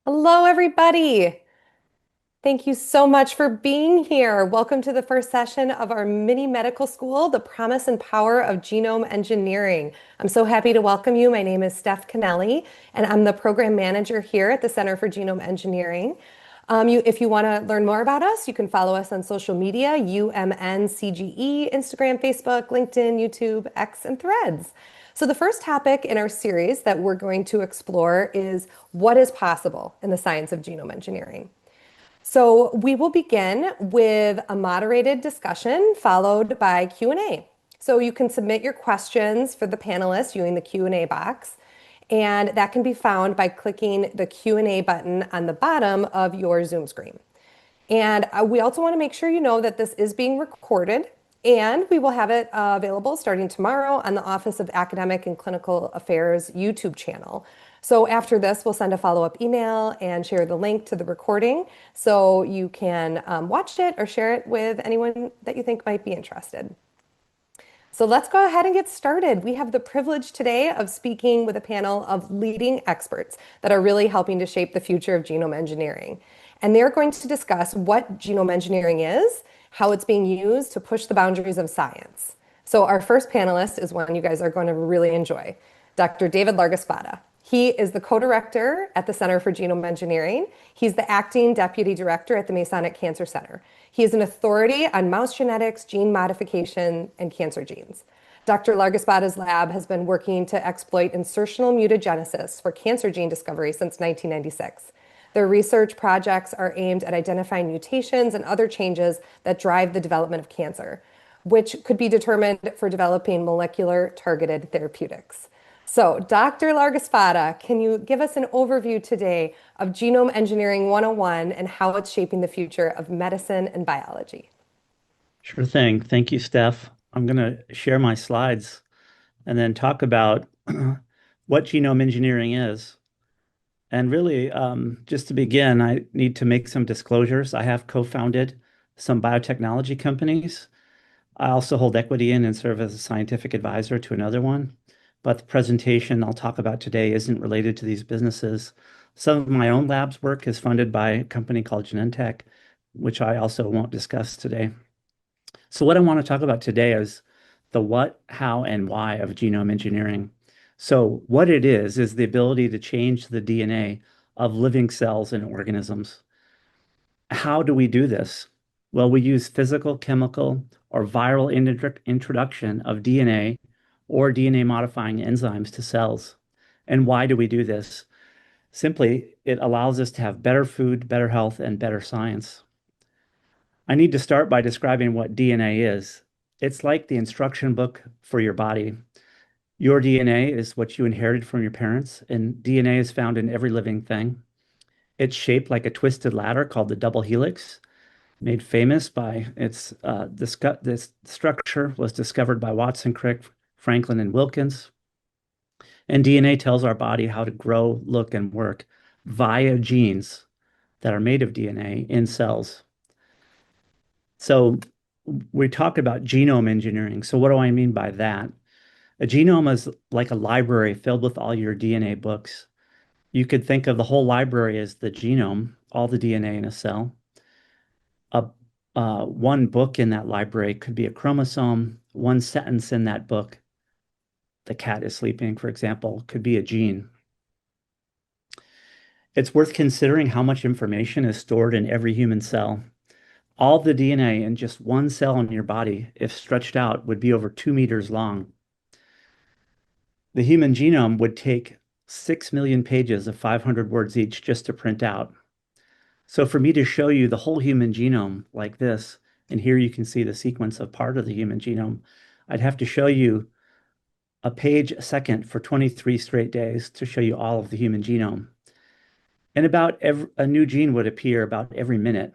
Hello, everybody. Thank you so much for being here. Welcome to the first session of our mini medical school, The Promise and Power of Genome Engineering. I'm so happy to welcome you. My name is Steph Kennelly, and I'm the program manager here at the Center for Genome Engineering. If you want to learn more about us, you can follow us on social media, UMNCGE, Instagram, Facebook, LinkedIn, YouTube, X, and Threads. So the first topic in our series that we're going to explore is what is possible in the science of genome engineering. So we will begin with a moderated discussion followed by Q&A. So you can submit your questions for the panelists using the Q&A box, and that can be found by clicking the Q&A button on the bottom of your Zoom screen. And we also want to make sure you know that this is being recorded, and we will have it available starting tomorrow on the Office of Academic and Clinical Affairs YouTube channel. So after this, we'll send a follow-up email and share the link to the recording so you can watch it or share it with anyone that you think might be interested. So let's go ahead and get started. We have the privilege today of speaking with a panel of leading experts that are really helping to shape the future of genome engineering. And they're going to discuss what genome engineering is, how it's being used to push the boundaries of science. So our first panelist is one you guys are going to really enjoy, Dr. David Largaspada. He is the co-director at the Center for Genome Engineering. He's the acting deputy director at the Masonic Cancer Center. He is an authority on mouse genetics, gene modification, and cancer genes. Dr. Largaspada's lab has been working to exploit insertional mutagenesis for cancer gene discovery since 1996. Their research projects are aimed at identifying mutations and other changes that drive the development of cancer, which could be determined for developing molecular targeted therapeutics. So, Dr. Largaspada, can you give us an overview today of Genome Engineering 101 and how it's shaping the future of medicine and biology? Sure thing. Thank you, Steph. I'm going to share my slides and then talk about what genome engineering is. And really, just to begin, I need to make some disclosures. I have co-founded some biotechnology companies. I also hold equity in and serve as a scientific advisor to another one. But the presentation I'll talk about today isn't related to these businesses. Some of my own lab's work is funded by a company called Genentech, which I also won't discuss today. So what I want to talk about today is the what, how, and why of genome engineering. So what it is the ability to change the DNA of living cells and organisms. How do we do this? Well, we use physical, chemical, or viral introduction of DNA or DNA modifying enzymes to cells. And why do we do this? Simply, it allows us to have better food, better health, and better science. I need to start by describing what DNA is. It's like the instruction book for your body. Your DNA is what you inherited from your parents, and DNA is found in every living thing. It's shaped like a twisted ladder called the double helix, made famous by this structure was discovered by Watson, Crick, Franklin, and Wilkins. And DNA tells our body how to grow, look, and work via genes that are made of DNA in cells. So we talk about genome engineering. So what do I mean by that? A genome is like a library filled with all your DNA books. You could think of the whole library as the genome, all the DNA in a cell. A One book in that library could be a chromosome. One sentence in that book, the cat is sleeping, for example, could be a gene. It's worth considering how much information is stored in every human cell. All the DNA in just one cell in your body, if stretched out, would be over 2 meters long. The human genome would take 6 million pages of 500 words each just to print out. So for me to show you the whole human genome like this, and here you can see the sequence of part of the human genome, I'd have to show you a page a second for 23 straight days to show you all of the human genome. And a new gene would appear about every minute,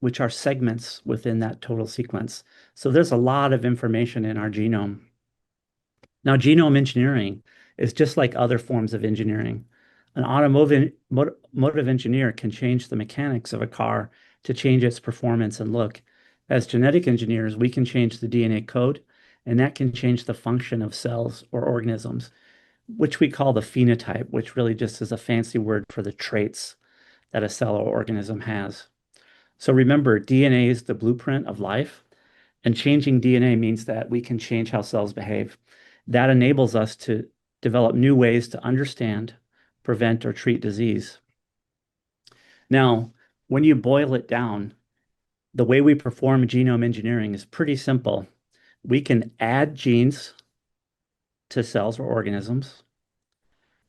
which are segments within that total sequence. So there's a lot of information in our genome. Now, genome engineering is just like other forms of engineering. An automotive engineer can change the mechanics of a car to change its performance and look. As genetic engineers, we can change the DNA code, and that can change the function of cells or organisms, which we call the phenotype, which really just is a fancy word for the traits that a cell or organism has. So remember, DNA is the blueprint of life, and changing DNA means that we can change how cells behave. That enables us to develop new ways to understand, prevent, or treat disease. Now, when you boil it down, the way we perform genome engineering is pretty simple. We can add genes to cells or organisms,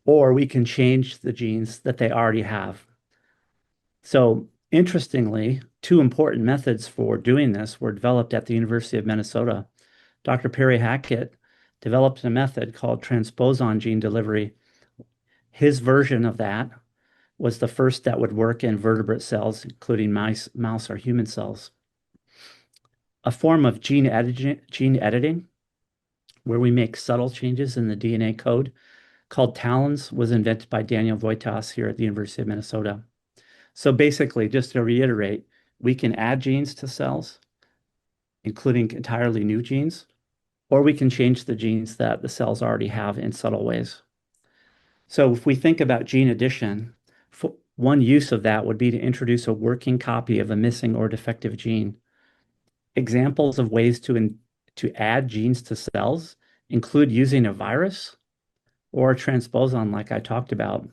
or we can change the genes that they already have. So, interestingly, two important methods for doing this were developed at the University of Minnesota. Dr. Perry Hackett developed a method called transposon gene delivery. His version of that was the first that would work in vertebrate cells, including mouse or human cells. A form of gene editing where we make subtle changes in the DNA code called TALENs was invented by Daniel Voitas here at the University of Minnesota. So basically, just to reiterate, we can add genes to cells, including entirely new genes, or we can change the genes that the cells already have in subtle ways. So if we think about gene addition, one use of that would be to introduce a working copy of a missing or defective gene. Examples of ways to add genes to cells include using a virus or a transposon like I talked about.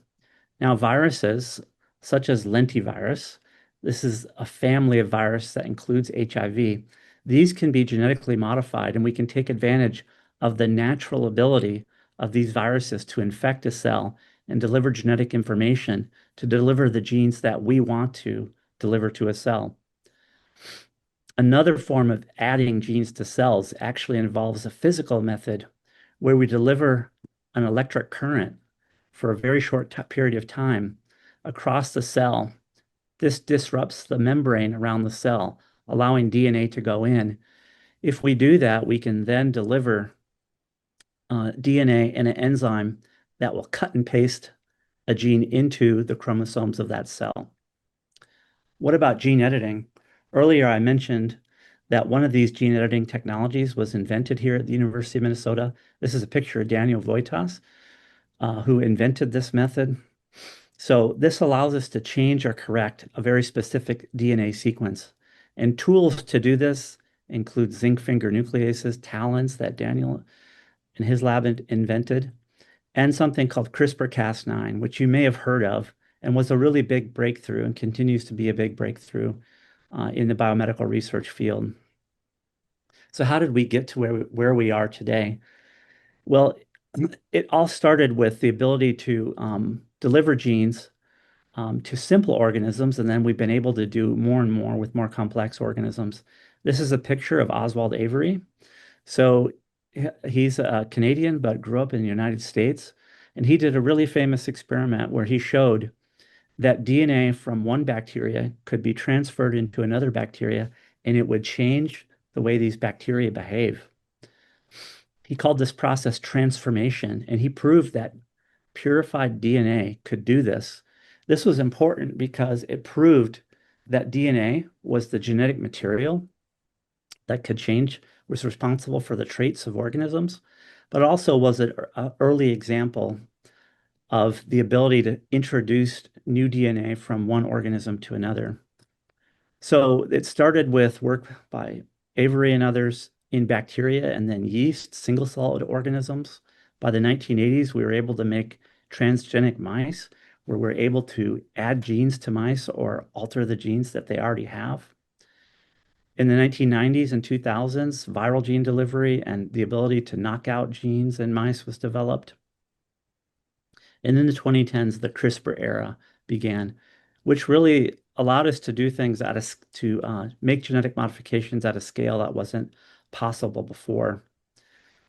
Now, viruses such as lentivirus, this is a family of virus that includes HIV. These can be genetically modified, and we can take advantage of the natural ability of these viruses to infect a cell and deliver genetic information to deliver the genes that we want to deliver to a cell. Another form of adding genes to cells actually involves a physical method where we deliver an electric current for a very short period of time across the cell. This disrupts the membrane around the cell, allowing DNA to go in. If we do that, we can then deliver DNA and an enzyme that will cut and paste a gene into the chromosomes of that cell. What about gene editing? Earlier, I mentioned that one of these gene editing technologies was invented here at the University of Minnesota. This is a picture of Daniel Voitas, who invented this method. So this allows us to change or correct a very specific DNA sequence. And tools to do this include zinc finger nucleases, TALENs that Daniel and his lab invented, and something called CRISPR-Cas9, which you may have heard of and was a really big breakthrough and continues to be a big breakthrough in the biomedical research field. So how did we get to where we are today? Well, it all started with the ability to deliver genes to simple organisms, and then we've been able to do more and more with more complex organisms. This is a picture of Oswald Avery. So he's a Canadian, but grew up in the United States. And he did a really famous experiment where he showed that DNA from one bacteria could be transferred into another bacteria, and it would change the way these bacteria behave. He called this process transformation, and he proved that purified DNA could do this. This was important because it proved that DNA was the genetic material that could change, was responsible for the traits of organisms, but also was an early example of the ability to introduce new DNA from one organism to another. So it started with work by Avery and others in bacteria and then yeast, single-celled organisms. By the 1980s, we were able to make transgenic mice, where we're able to add genes to mice or alter the genes that they already have. In the 1990s and 2000s, viral gene delivery and the ability to knock out genes in mice was developed. And in the 2010s, the CRISPR era began, which really allowed us to do things to make genetic modifications at a scale that wasn't possible before.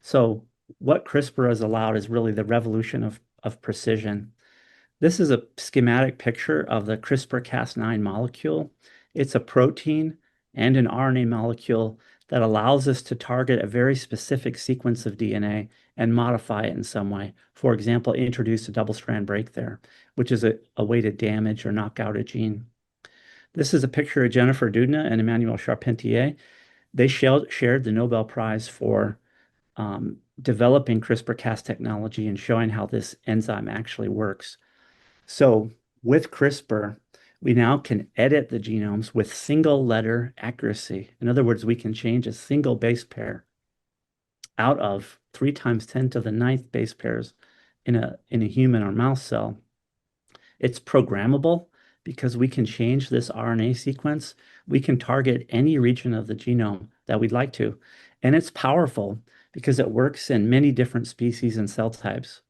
So what CRISPR has allowed is really the revolution of precision. This is a schematic picture of the CRISPR-Cas9 molecule. It's a protein and an RNA molecule that allows us to target a very specific sequence of DNA and modify it in some way. For example, introduce a double-strand break there, which is a way to damage or knock out a gene. This is a picture of Jennifer Doudna and Emmanuel Charpentier. They shared the Nobel Prize for developing CRISPR-Cas technology and showing how this enzyme actually works. So with CRISPR, We now can edit the genomes with single letter accuracy. In other words, we can change a single base pair out of 3 times 10 to the ninth base pairs in a human or mouse cell. It's programmable because we can change this RNA sequence. We can target any region of the genome that we'd like to. And it's powerful because it works in many different species and cell types,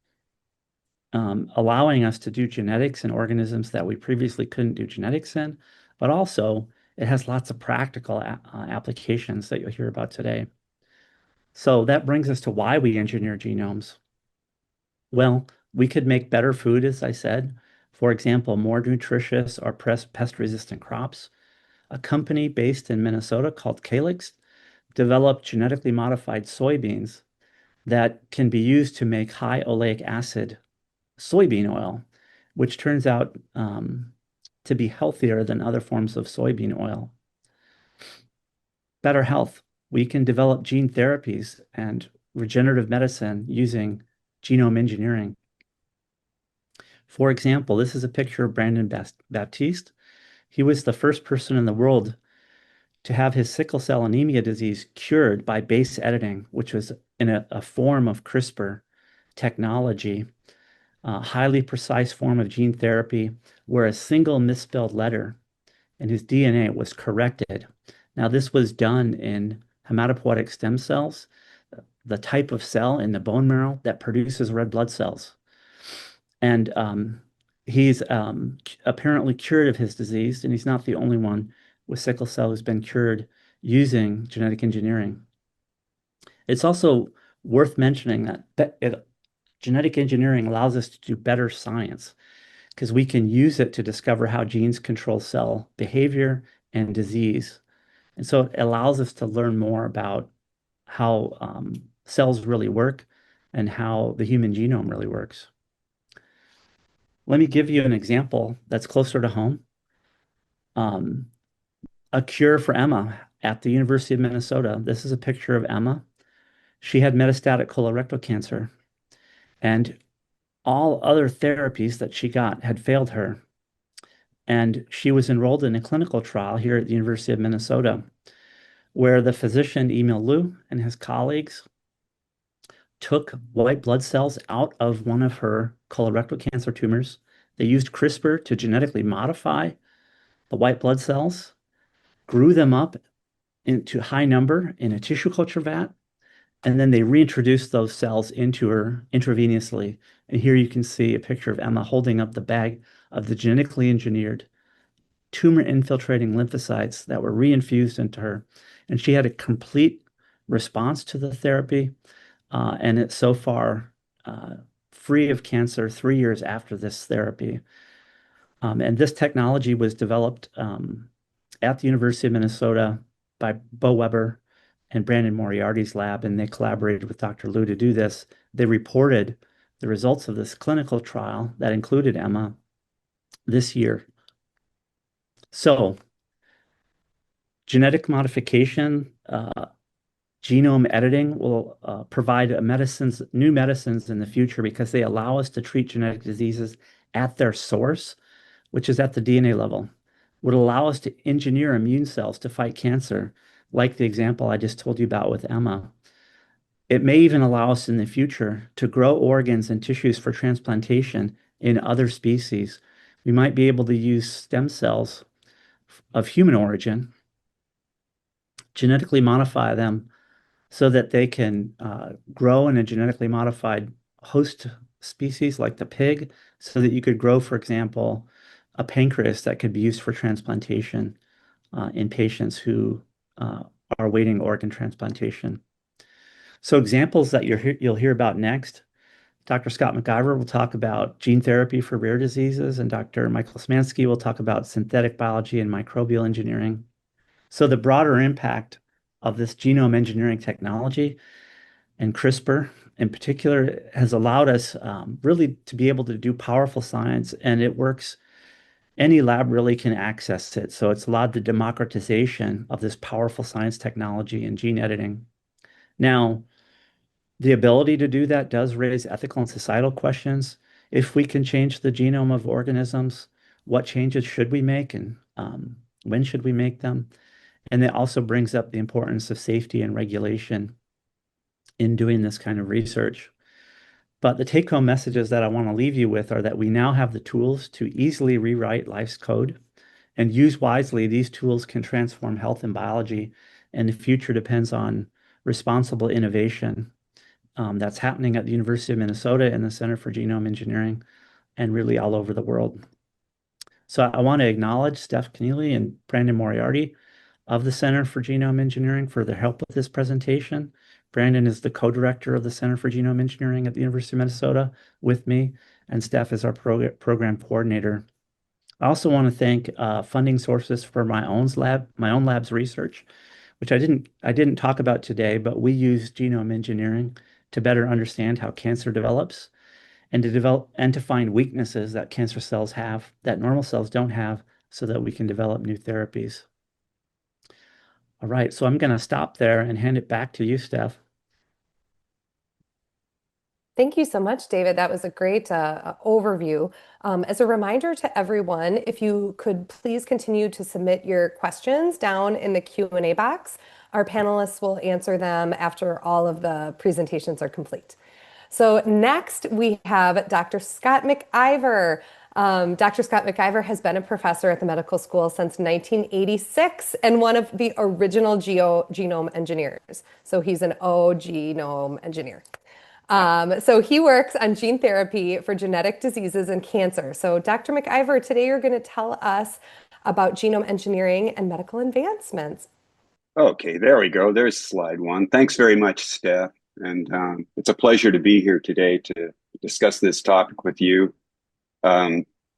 allowing us to do genetics in organisms that we previously couldn't do genetics in, but also it has lots of practical applications that you'll hear about today. So that brings us to why we engineer genomes. Well, we could make better food, as I said. For example, more nutritious or pest-resistant crops. A company based in Minnesota called Calyx developed genetically modified soybeans that can be used to make high oleic acid soybean oil, which turns out to be healthier than other forms of soybean oil. Better health. We can develop gene therapies and regenerative medicine using genome engineering. For example, this is a picture of Brandon Baptiste. He was the first person in the world to have his sickle cell anemia disease cured by base editing, which was in a form of CRISPR technology, a highly precise form of gene therapy where a single misspelled letter in his DNA was corrected. Now, this was done in hematopoietic stem cells, the type of cell in the bone marrow that produces red blood cells. And he's apparently cured of his disease, and he's not the only one with sickle cell who's been cured using genetic engineering. It's also worth mentioning that genetic engineering allows us to do better science because we can use it to discover how genes control cell behavior and disease. And so it allows us to learn more about how cells really work and how the human genome really works. Let me give you an example that's closer to home. Um, a cure for Emma at the University of Minnesota. This is a picture of Emma. She had metastatic colorectal cancer, and all other therapies that she got had failed her. And she was enrolled in a clinical trial here at the University of Minnesota, where the physician, Emil Liu, and his colleagues took white blood cells out of one of her colorectal cancer tumors. They used CRISPR to genetically modify the white blood cells, grew them up into high number in a tissue culture vat, and then they reintroduced those cells into her intravenously. And here you can see a picture of Emma holding up the bag of the genetically engineered tumor infiltrating lymphocytes that were reinfused into her. And she had a complete response to the therapy. And it's so far free of cancer 3 years after this therapy. And this technology was developed at the University of Minnesota by Bo Weber and Brandon Moriarty's lab, and they collaborated with Dr. Liu to do this. They reported the results of this clinical trial that included Emma this year. So, genetic modification, genome editing will provide new medicines in the future because they allow us to treat genetic diseases at their source, which is at the DNA level. Would allow us to engineer immune cells to fight cancer, like the example I just told you about with Emma. It may even allow us in the future to grow organs and tissues for transplantation in other species. We might be able to use stem cells of human origin, genetically modify them so that they can grow in a genetically modified host species like the pig, so that you could grow, for example, a pancreas that could be used for transplantation in patients who are awaiting organ transplantation. So examples that you'll hear about next, Dr. Scott McIver will talk about gene therapy for rare diseases, and Dr. Michael Smansky will talk about synthetic biology and microbial engineering. So the broader impact of this genome engineering technology and CRISPR in particular has allowed us really to be able to do powerful science, and it works. Any lab really can access it. So it's allowed the democratization of this powerful science technology and gene editing. Now, the ability to do that does raise ethical and societal questions. If we can change the genome of organisms, what changes should we make and when should we make them. And it also brings up the importance of safety and regulation in doing this kind of research. But the take-home messages that I want to leave you with are that we now have the tools to easily rewrite life's code, and used wisely, these tools can transform health and biology, and the future depends on responsible innovation that's happening at the University of Minnesota and the Center for Genome Engineering and really all over the world. So I want to acknowledge Steph Keneally and Brandon Moriarty of the Center for Genome Engineering for their help with this presentation. Brandon is the co-director of the Center for Genome Engineering at the University of Minnesota with me, and Steph is our program coordinator. I also want to thank funding sources for my own lab's research, which I didn't talk about today, but we use genome engineering to better understand how cancer develops and to find weaknesses that cancer cells have that normal cells don't have so that we can develop new therapies. All right, so I'm going to stop there and hand it back to you, Steph. Thank you so much, David. That was a great overview. As a reminder to everyone, if you could please continue to submit your questions down in the Q&A box. Our panelists will answer them after all of the presentations are complete. So next we have Dr. Scott McIver. Dr. Scott McIver has been a professor at the medical school since 1986 and one of the original genome engineers. So he's an genome engineer. So he works on gene therapy for genetic diseases and cancer. So Dr. McIver, today you're going to tell us about genome engineering and medical advancements. Okay, there we go. There's slide one. Thanks very much, Steph. And it's a pleasure to be here today to discuss this topic with you.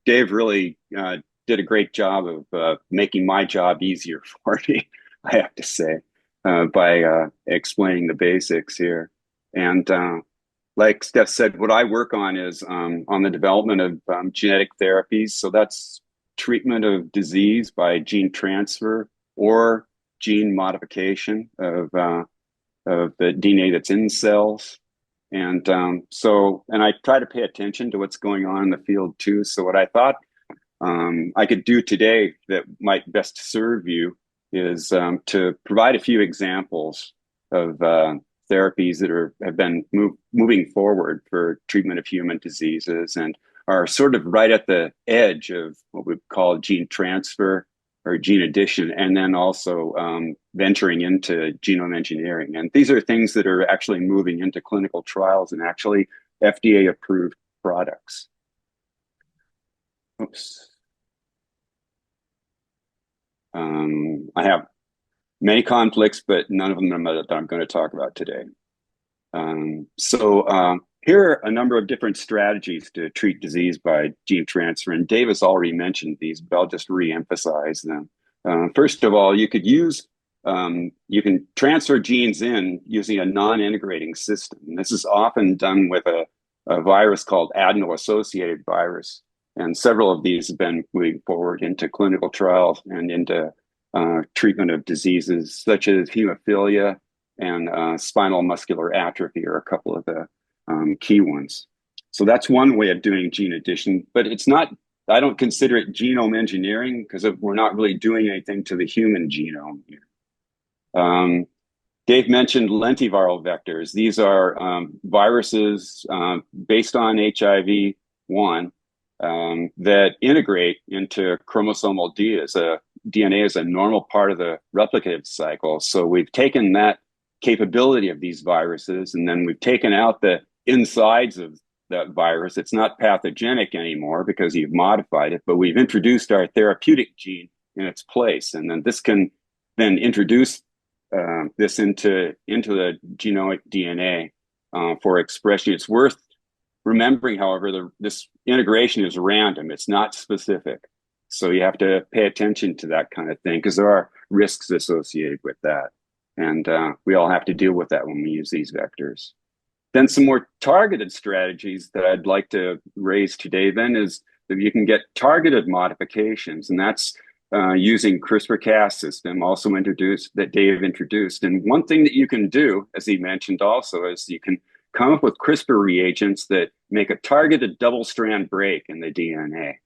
Dave really did a great job of making my job easier for me, I have to say, by explaining the basics here. And like Steph said, what I work on is on the development of genetic therapies. So that's treatment of disease by gene transfer or gene modification of the DNA that's in cells. And and I try to pay attention to what's going on in the field too. So what I thought I could do today that might best serve you is to provide a few examples of therapies that have been moving forward for treatment of human diseases and are sort of right at the edge of what we call gene transfer or gene addition, and then also venturing into genome engineering. And these are things that are actually moving into clinical trials and actually FDA-approved products. Oops. I have many conflicts, but none of them that I'm going to talk about today. Here are a number of different strategies to treat disease by gene transfer, and Dave has already mentioned these, but I'll just re-emphasize them. First of all, you can transfer genes in using a non-integrating system. And this is often done with a virus called adeno-associated virus, and several of these have been moving forward into clinical trials and into treatment of diseases such as hemophilia and spinal muscular atrophy are a couple of the key ones. So that's one way of doing gene addition, but it's not, I don't consider it genome engineering because we're not really doing anything to the human genome here. Dave mentioned lentiviral vectors. These are viruses based on HIV-1 that integrate into chromosomal DNA as a normal part of the replicative cycle. So we've taken that capability of these viruses, and then we've taken out the insides of that virus. It's not pathogenic anymore because you've modified it, but we've introduced our therapeutic gene in its place. And then this can then introduce this into the genomic DNA for expression. It's worth remembering, however, this integration is random. It's not specific. So you have to pay attention to that kind of thing because there are risks associated with that. And we all have to deal with that when we use these vectors. Then some more targeted strategies that I'd like to raise today then is that you can get targeted modifications, and that's using CRISPR-Cas system also that Dave introduced. And one thing that you can do, as he mentioned also, is you can come up with CRISPR reagents that make a targeted double-strand break in the DNA.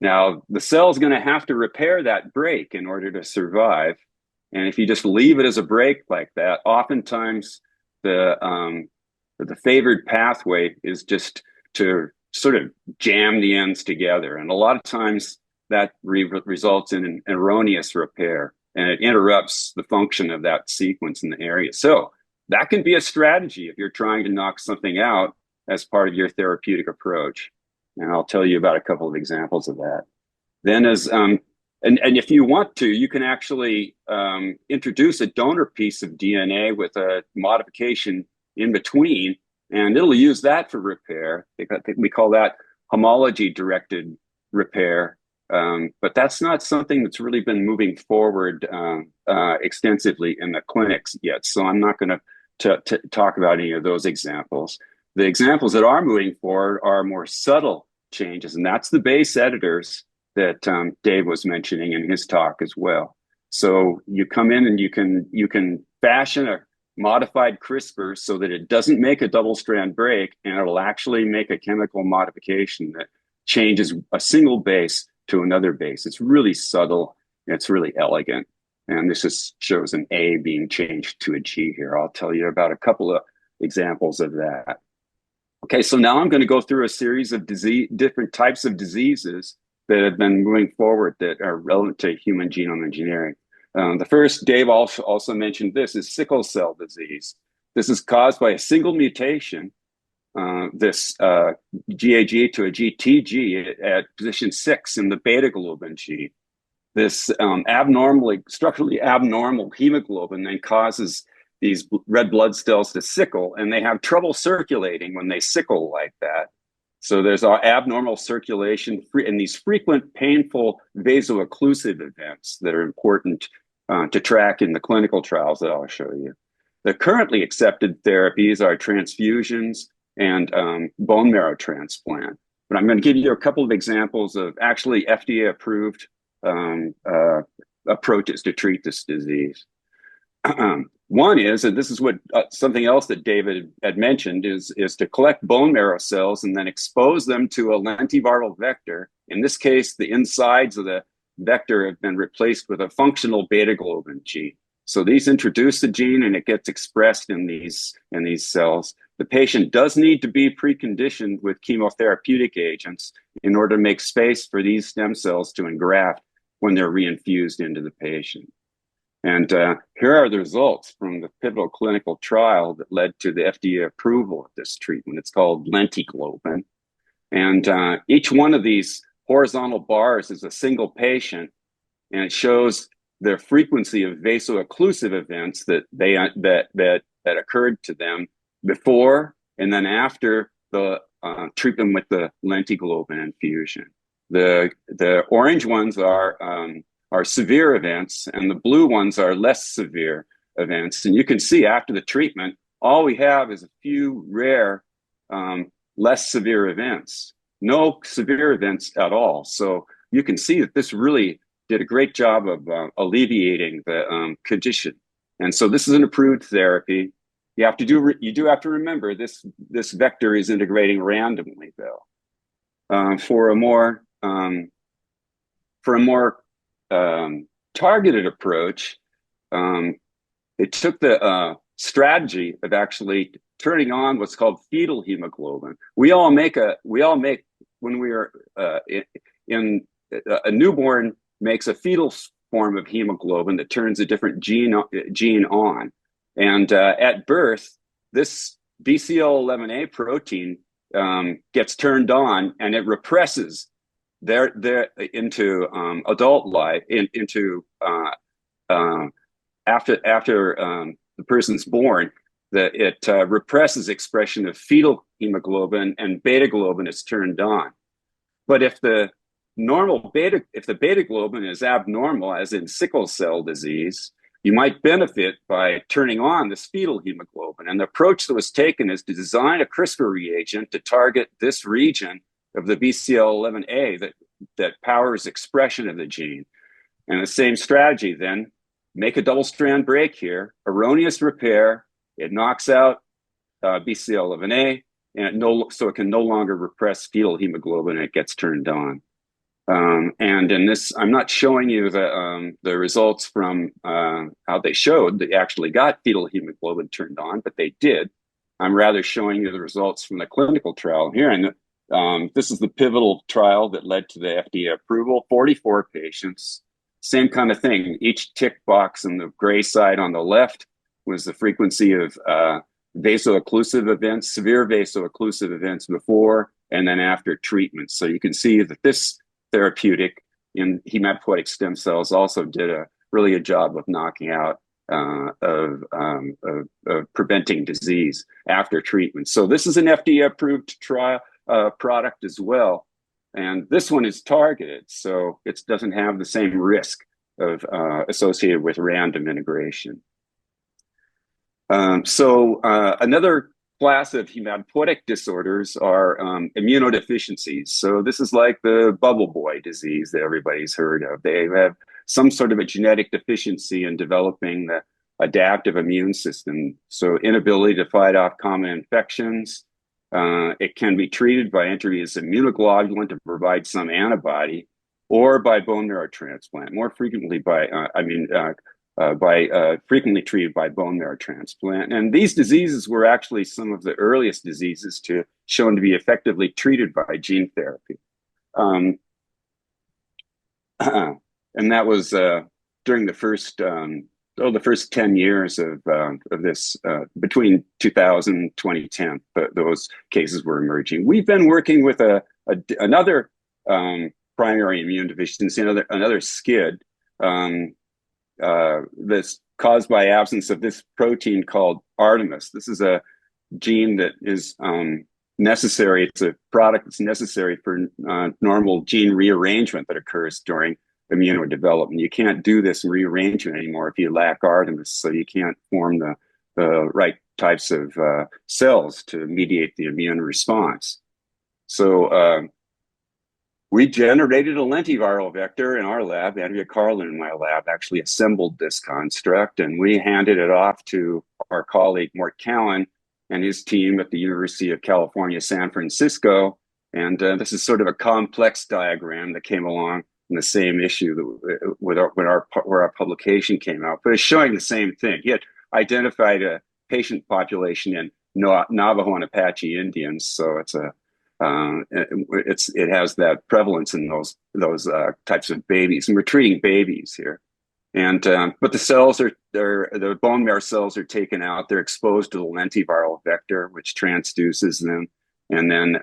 Now, the cell is going to have to repair that break in order to survive. And if you just leave it as a break like that, oftentimes the favored pathway is just to sort of jam the ends together. And a lot of times that results in an erroneous repair, and it interrupts the function of that sequence in the area. So that can be a strategy if you're trying to knock something out as part of your therapeutic approach. And I'll tell you about a couple of examples of that. Then and if you want to, you can actually introduce a donor piece of DNA with a modification in between, and it'll use that for repair. We call that homology-directed repair. But that's not something that's really been moving forward extensively in the clinics yet. So I'm not going to talk about any of those examples. The examples that are moving forward are more subtle changes, and that's the base editors that Dave was mentioning in his talk as well. So you come in and you can fashion a modified CRISPR so that it doesn't make a double strand break, and it'll actually make a chemical modification that changes a single base to another base. It's really subtle. It's really elegant. And this just shows an A being changed to a G here. I'll tell you about a couple of examples of that. Okay, so now I'm going to go through a series of different types of diseases that have been moving forward that are relevant to human genome engineering. The first, Dave also mentioned this, is sickle cell disease. This is caused by a single mutation, this GAG to a GTG at position 6 in the beta globin gene. This structurally abnormal hemoglobin then causes these red blood cells to sickle, and they have trouble circulating when they sickle like that. So there's abnormal circulation and these frequent painful vaso-occlusive events that are important to track in the clinical trials that I'll show you. The currently accepted therapies are transfusions and bone marrow transplant. But I'm going to give you a couple of examples of actually FDA-approved approaches to treat this disease. One is, and this is what something else that David had mentioned, is to collect bone marrow cells and then expose them to a lentiviral vector. In this case, the insides of the vector have been replaced with a functional beta globin gene. So these introduce the gene and it gets expressed in these cells. The patient does need to be preconditioned with chemotherapeutic agents in order to make space for these stem cells to engraft when they're reinfused into the patient. And here are the results from the pivotal clinical trial that led to the FDA approval of this treatment. It's called lentiglobin. And each one of these horizontal bars is a single patient, and it shows the frequency of vaso-occlusive events that occurred to them before and then after the treatment with the lentiglobin infusion. The orange ones are severe events, and the blue ones are less severe events. And you can see after the treatment, all we have is a few rare, less severe events. No severe events at all. So you can see that this really did a great job of alleviating the condition. And so this is an approved therapy. You do have to remember this vector is integrating randomly, though. For a more targeted approach, it took the strategy of actually turning on what's called fetal hemoglobin. We all make when we are a newborn makes a fetal form of hemoglobin that turns a different gene on, and at birth, this BCL11A protein gets turned on, and it represses into adult life after the person's born, that it represses expression of fetal hemoglobin, and beta globin is turned on. But if the beta globin is abnormal, as in sickle cell disease, you might benefit by turning on this fetal hemoglobin. And the approach that was taken is to design a CRISPR reagent to target this region of the BCL11A that powers expression of the gene. And the same strategy then, make a double strand break here, erroneous repair, it knocks out BCL11A, and so it can no longer repress fetal hemoglobin, and it gets turned on. And in this, I'm not showing you the results from how they showed they actually got fetal hemoglobin turned on, but they did. I'm rather showing you the results from the clinical trial here. And this is the pivotal trial that led to the FDA approval, 44 patients, same kind of thing. Each tick box in the gray side on the left was the frequency of vaso-occlusive events, severe vaso-occlusive events before and then after treatment. So you can see that this therapeutic in hematopoietic stem cells also did a really good job of knocking out of preventing disease after treatment. So this is an FDA-approved trial product as well, and this one is targeted, so it doesn't have the same risk of associated with random integration. Another class of hematopoietic disorders are immunodeficiencies. So this is like the bubble boy disease that everybody's heard of. They have some sort of a genetic deficiency in developing the adaptive immune system. So inability to fight off common infections. It can be treated by intravenous immunoglobulin to provide some antibody, or by bone marrow transplant, more frequently by frequently treated by bone marrow transplant. And these diseases were actually some of the earliest diseases shown to be effectively treated by gene therapy. And that was during the first 10 years of this, between 2000 and 2010, those cases were emerging. We've been working with another primary immune deficiency, another SCID, that's caused by absence of this protein called Artemis. This is a gene that is necessary. It's a product that's necessary for normal gene rearrangement that occurs during immunodevelopment. You can't do this rearrangement anymore if you lack Artemis, so you can't form the right types of cells to mediate the immune response. So we generated a lentiviral vector in our lab. Andrea Carlin in my lab actually assembled this construct, and we handed it off to our colleague Mort Cowan and his team at the University of California, San Francisco. And this is sort of a complex diagram that came along in the same issue where our publication came out, but it's showing the same thing. He had identified a patient population in Navajo and Apache Indians, so it has that prevalence in those types of babies, and we're treating babies here. And but the cells the bone marrow cells are taken out. They're exposed to the lentiviral vector, which transduces them. And then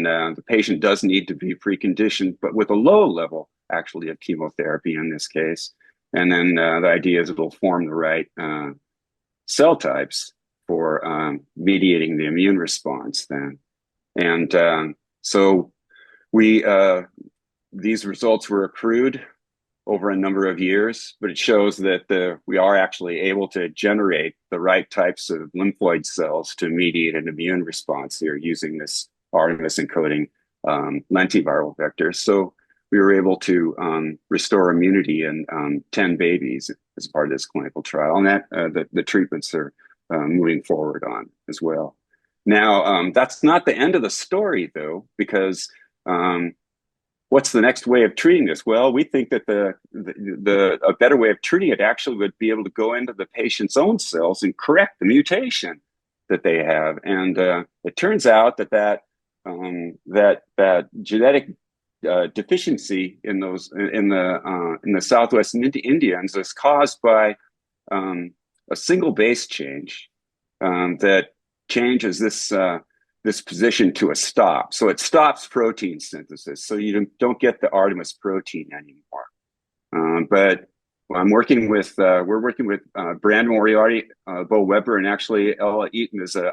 the patient does need to be preconditioned, but with a low level, actually, of chemotherapy in this case. And then the idea is it'll form the right cell types for mediating the immune response then. And so these results were accrued over a number of years, but it shows that we are actually able to generate the right types of lymphoid cells to mediate an immune response here using this Artemis encoding lentiviral vector. So we were able to restore immunity in 10 babies as part of this clinical trial, and that the treatments are moving forward on as well. Now, that's not the end of the story, though, because what's the next way of treating this? Well, we think that a better way of treating it actually would be able to go into the patient's own cells and correct the mutation that they have. And it turns out that genetic deficiency in the Southwest Indians is caused by a single base change that changes this position to a stop. So it stops protein synthesis. So you don't get the Artemis protein anymore. But we're working with Brandon Moriarty, Bo Weber, and actually Ella Eaton is a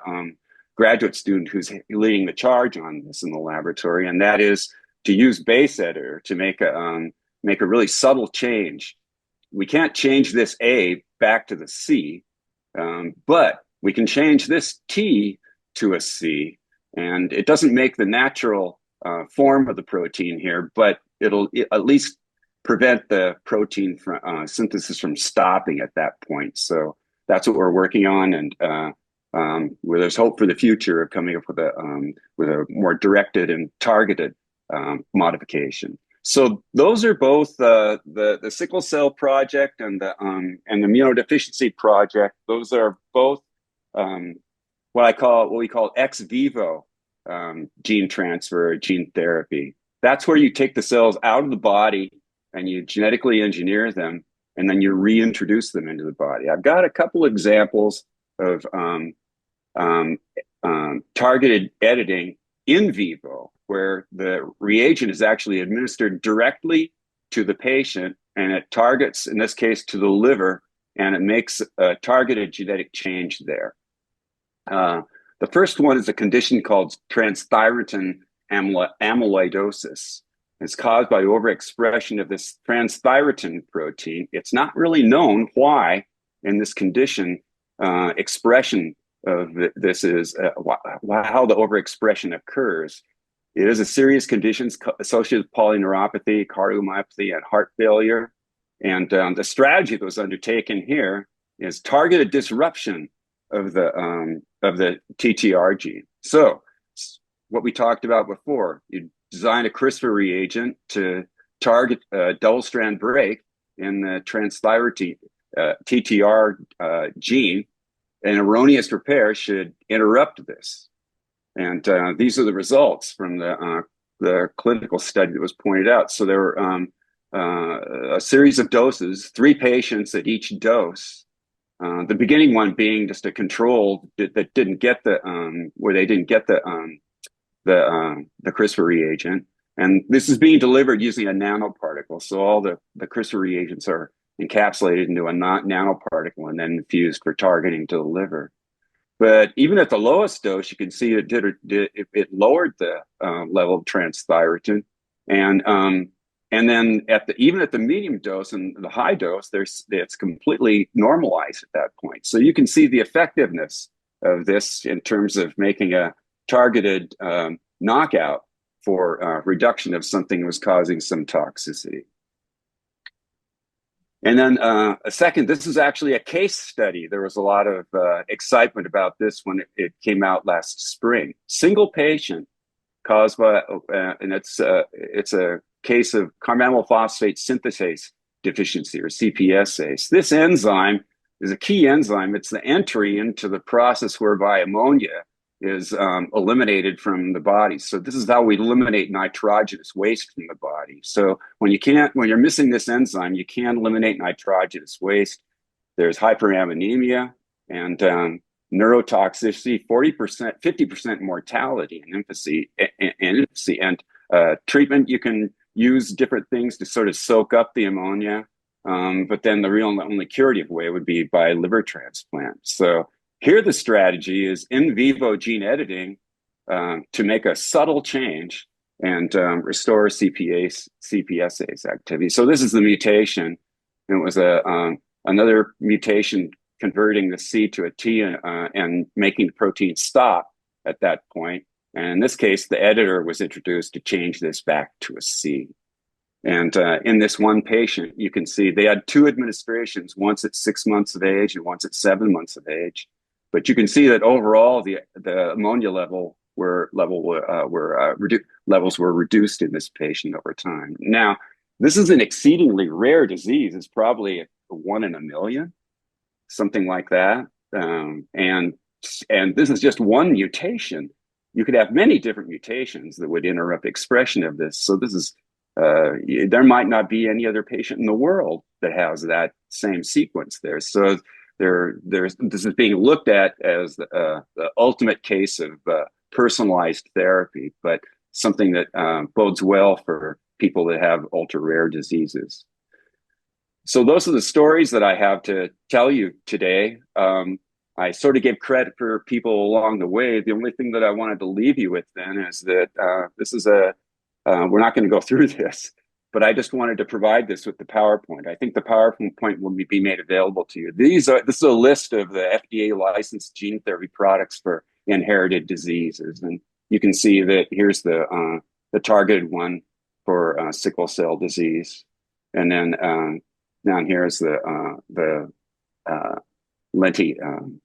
graduate student who's leading the charge on this in the laboratory. And that is to use base editor to make a really subtle change. We can't change this A back to the C, but we can change this T to a C, and it doesn't make the natural form of the protein here, but it'll at least prevent the protein synthesis from stopping at that point. So that's what we're working on, and where there's hope for the future of coming up with a more directed and targeted modification. So those are both the sickle cell project and the immunodeficiency project. Those are both what we call ex vivo gene transfer, gene therapy. That's where you take the cells out of the body and you genetically engineer them, and then you reintroduce them into the body. I've got a couple examples of targeted editing in vivo, where the reagent is actually administered directly to the patient, and it targets, in this case, to the liver, and it makes a targeted genetic change there. The first one is a condition called transthyretin amyloidosis. It's caused by overexpression of this transthyretin protein. It's not really known why in this condition expression of this is how the overexpression occurs. It is a serious condition associated with polyneuropathy, cardiomyopathy, and heart failure. And the strategy that was undertaken here is targeted disruption of the TTR gene. So what we talked about before, you design a CRISPR reagent to target a double-strand break in the transthyretin TTR gene. An erroneous repair should interrupt this. And these are the results from the clinical study that was pointed out. So there were a series of doses, 3 patients at each dose. The beginning one being just a control that didn't get where they didn't get the CRISPR reagent. And this is being delivered using a nanoparticle. So all the CRISPR reagents are encapsulated into a nanoparticle and then infused for targeting to the liver. But even at the lowest dose, you can see it lowered the level of transthyretin, and then even at the medium dose and the high dose, it's completely normalized at that point. So you can see the effectiveness of this in terms of making a targeted knockout for reduction of something that was causing some toxicity. And then a second, this is actually a case study. There was a lot of excitement about this when it came out last spring. Single patient caused by, and it's a case of carbonyl phosphate synthase deficiency, or CPSase. This enzyme is a key enzyme. It's the entry into the process whereby ammonia is eliminated from the body. So this is how we eliminate nitrogenous waste from the body. So when you're missing this enzyme, you can't eliminate nitrogenous waste. There's hyperammonemia and neurotoxicity, 40%, 50% mortality in infancy. And treatment, you can use different things to sort of soak up the ammonia. But then the only curative way would be by liver transplant. So here the strategy is in vivo gene editing to make a subtle change and restore CPSase activity. So this is the mutation. It was another mutation converting the C to a T and making the protein stop at that point. And in this case, the editor was introduced to change this back to a C. And in this one patient, you can see they had 2 administrations, once at 6 months of age and once at 7 months of age. But you can see that overall, the ammonia levels were reduced in this patient over time. Now, this is an exceedingly rare disease. It's probably 1 in a million, something like that. And this is just one mutation. You could have many different mutations that would interrupt expression of this. So this is there might not be any other patient in the world that has that same sequence there. So this is being looked at as the ultimate case of personalized therapy, but something that bodes well for people that have ultra rare diseases. So those are the stories that I have to tell you today. I sort of gave credit for people along the way. The only thing that I wanted to leave you with then is that this is we're not going to go through this, but I just wanted to provide this with the PowerPoint. I think the PowerPoint will be made available to you. This is a list of the FDA licensed gene therapy products for inherited diseases. And you can see that here's the targeted one for sickle cell disease. And then down here is the lentiviral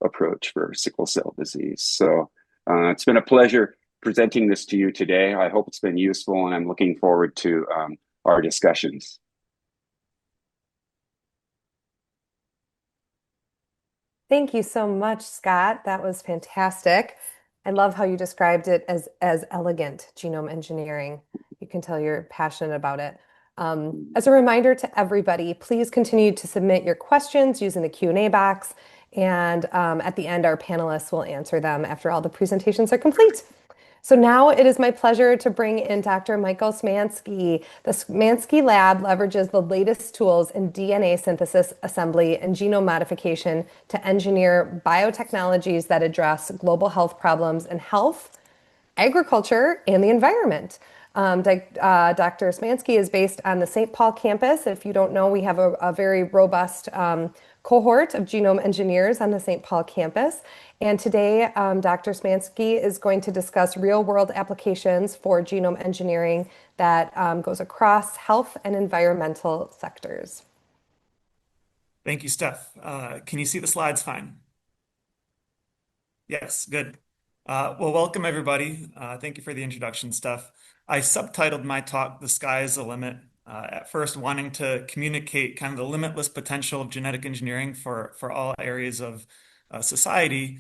approach for sickle cell disease. So it's been a pleasure presenting this to you today. I hope it's been useful, and I'm looking forward to our discussions. Thank you so much, Scott. That was fantastic. I love how you described it as elegant genome engineering. You can tell you're passionate about it. As a reminder to everybody, please continue to submit your questions using the Q&A box. And at the end, our panelists will answer them after all the presentations are complete. So now it is my pleasure to bring in Dr. Michael Smansky. The Smansky Lab leverages the latest tools in DNA synthesis, assembly, and genome modification to engineer biotechnologies that address global health problems in health, agriculture, and the environment. Dr. Smansky is based on the St. Paul campus. If you don't know, we have a very robust cohort of genome engineers on the St. Paul campus. And today, Dr. Smansky is going to discuss real-world applications for genome engineering that goes across health and environmental sectors. Thank you, Steph. Can you see the slides fine? Yes, good. Well, welcome everybody. Thank you for the introduction, Steph. I subtitled my talk, "The Sky is the Limit," at first wanting to communicate kind of the limitless potential of genetic engineering for all areas of society.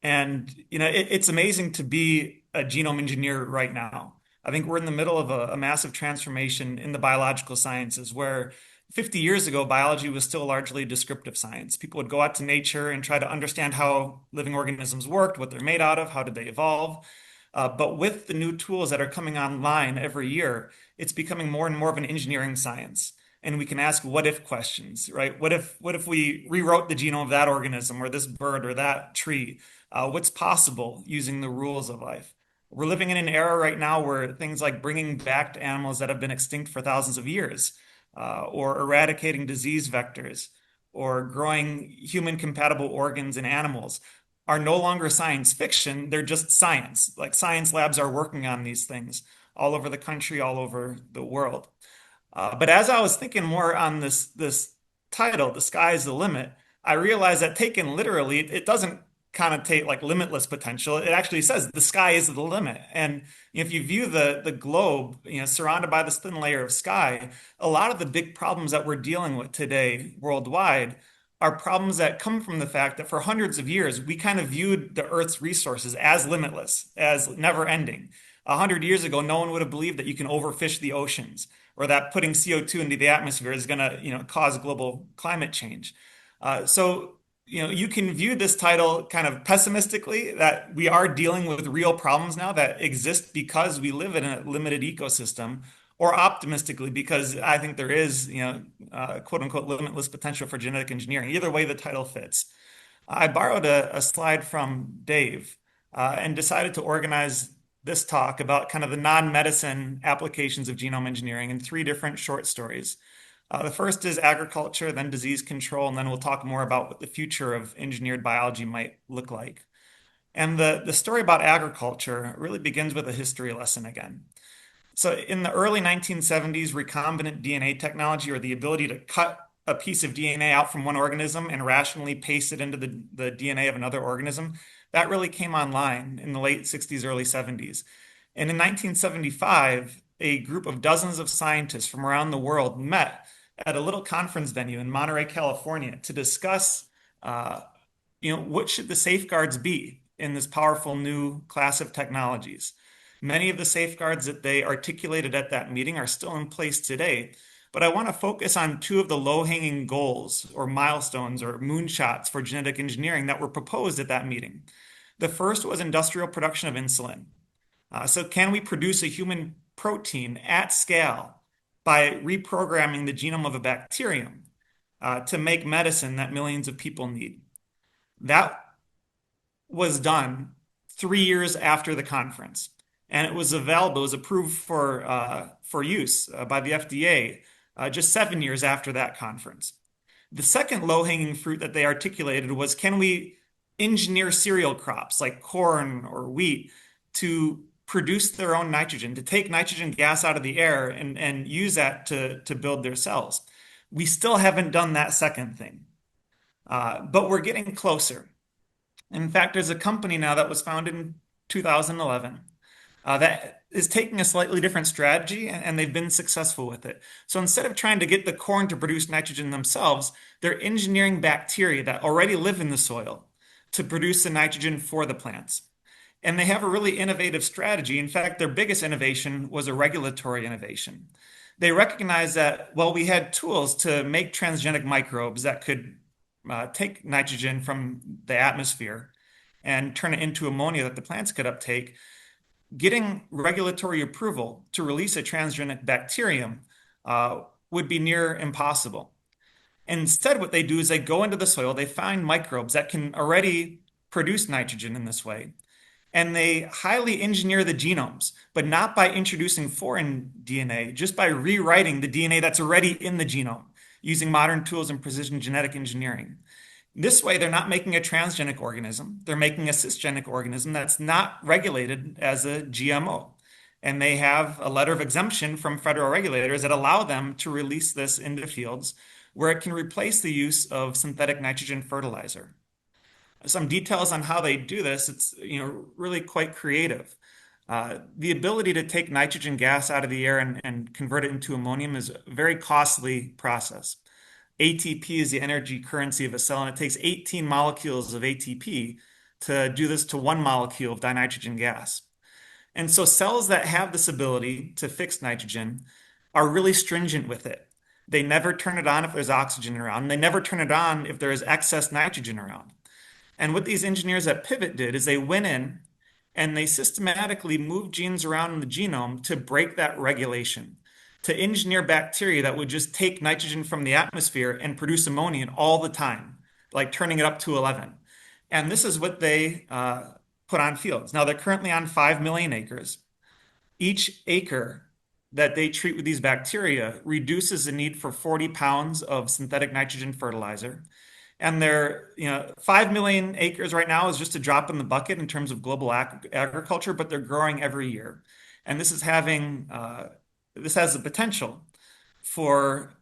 And, it's amazing to be a genome engineer right now. I think we're in the middle of a massive transformation in the biological sciences where 50 years ago, biology was still largely descriptive science. People would go out to nature and try to understand how living organisms worked, what they're made out of, how did they evolve. But with the new tools that are coming online every year, it's becoming more and more of an engineering science. And we can ask what if questions, right? What if we rewrote the genome of that organism or this bird or that tree? What's possible using the rules of life? We're living in an era right now where things like bringing back animals that have been extinct for thousands of years, or eradicating disease vectors, or growing human compatible organs in animals are no longer science fiction. They're just science. Like science labs are working on these things all over the country, all over the world. But as I was thinking more on this title, "The Sky is the Limit," I realized that taken literally, it doesn't connotate like limitless potential. It actually says the sky is the limit. And if you view the globe, surrounded by this thin layer of sky, a lot of the big problems that we're dealing with today worldwide are problems that come from the fact that for hundreds of years, we kind of viewed the Earth's resources as limitless, as never ending. 100 years ago, no one would have believed that you can overfish the oceans or that putting CO2 into the atmosphere is going to, cause global climate change. So you can view this title kind of pessimistically, that we are dealing with real problems now that exist because we live in a limited ecosystem, or optimistically because I think there is, quote unquote, limitless potential for genetic engineering. Either way, the title fits. I borrowed a slide from Dave and decided to organize this talk about kind of the non-medicine applications of genome engineering in 3 different short stories. The first is agriculture, then disease control, and then we'll talk more about what the future of engineered biology might look like. And the story about agriculture really begins with a history lesson again. So in the early 1970s, recombinant DNA technology, or the ability to cut a piece of DNA out from one organism and rationally paste it into the DNA of another organism, that really came online in the late 60s, early 70s. And in 1975, a group of dozens of scientists from around the world met at a little conference venue in Monterey, California, to discuss, what should the safeguards be in this powerful new class of technologies. Many of the safeguards that they articulated at that meeting are still in place today, but I want to focus on 2 of the low-hanging goals or milestones or moonshots for genetic engineering that were proposed at that meeting. The first was industrial production of insulin. So can we produce a human protein at scale by reprogramming the genome of a bacterium to make medicine that millions of people need? That was done 3 years after the conference, and it was available, it was approved for use by the FDA just 7 years after that conference. The second low-hanging fruit that they articulated was, can we engineer cereal crops like corn or wheat to produce their own nitrogen, to take nitrogen gas out of the air and use that to build their cells? We still haven't done that second thing, but we're getting closer. In fact, there's a company now that was founded in 2011 that is taking a slightly different strategy, and they've been successful with it. So instead of trying to get the corn to produce nitrogen themselves, they're engineering bacteria that already live in the soil to produce the nitrogen for the plants. And they have a really innovative strategy. In fact, their biggest innovation was a regulatory innovation. They recognized that, well, we had tools to make transgenic microbes that could take nitrogen from the atmosphere and turn it into ammonia that the plants could uptake. Getting regulatory approval to release a transgenic bacterium would be near impossible. Instead, what they do is they go into the soil, they find microbes that can already produce nitrogen in this way, and they highly engineer the genomes, but not by introducing foreign DNA, just by rewriting the DNA that's already in the genome using modern tools and precision genetic engineering. This way, they're not making a transgenic organism. They're making a cisgenic organism that's not regulated as a GMO. And they have a letter of exemption from federal regulators that allow them to release this into fields where it can replace the use of synthetic nitrogen fertilizer. Some details on how they do this, it's really quite creative. The ability to take nitrogen gas out of the air and convert it into ammonium is a very costly process. ATP is the energy currency of a cell, and it takes 18 molecules of ATP to do this to 1 molecule of dinitrogen gas. And so cells that have this ability to fix nitrogen are really stringent with it. They never turn it on if there's oxygen around. They never turn it on if there is excess nitrogen around. And what these engineers at Pivot did is they went in and they systematically moved genes around in the genome to break that regulation, to engineer bacteria that would just take nitrogen from the atmosphere and produce ammonia all the time, like turning it up to 11. And this is what they put on fields. Now they're currently on 5 million acres. Each acre that they treat with these bacteria reduces the need for 40 pounds of synthetic nitrogen fertilizer. And they're, 5 million acres right now is just a drop in the bucket in terms of global agriculture, but they're growing every year. And this has the potential for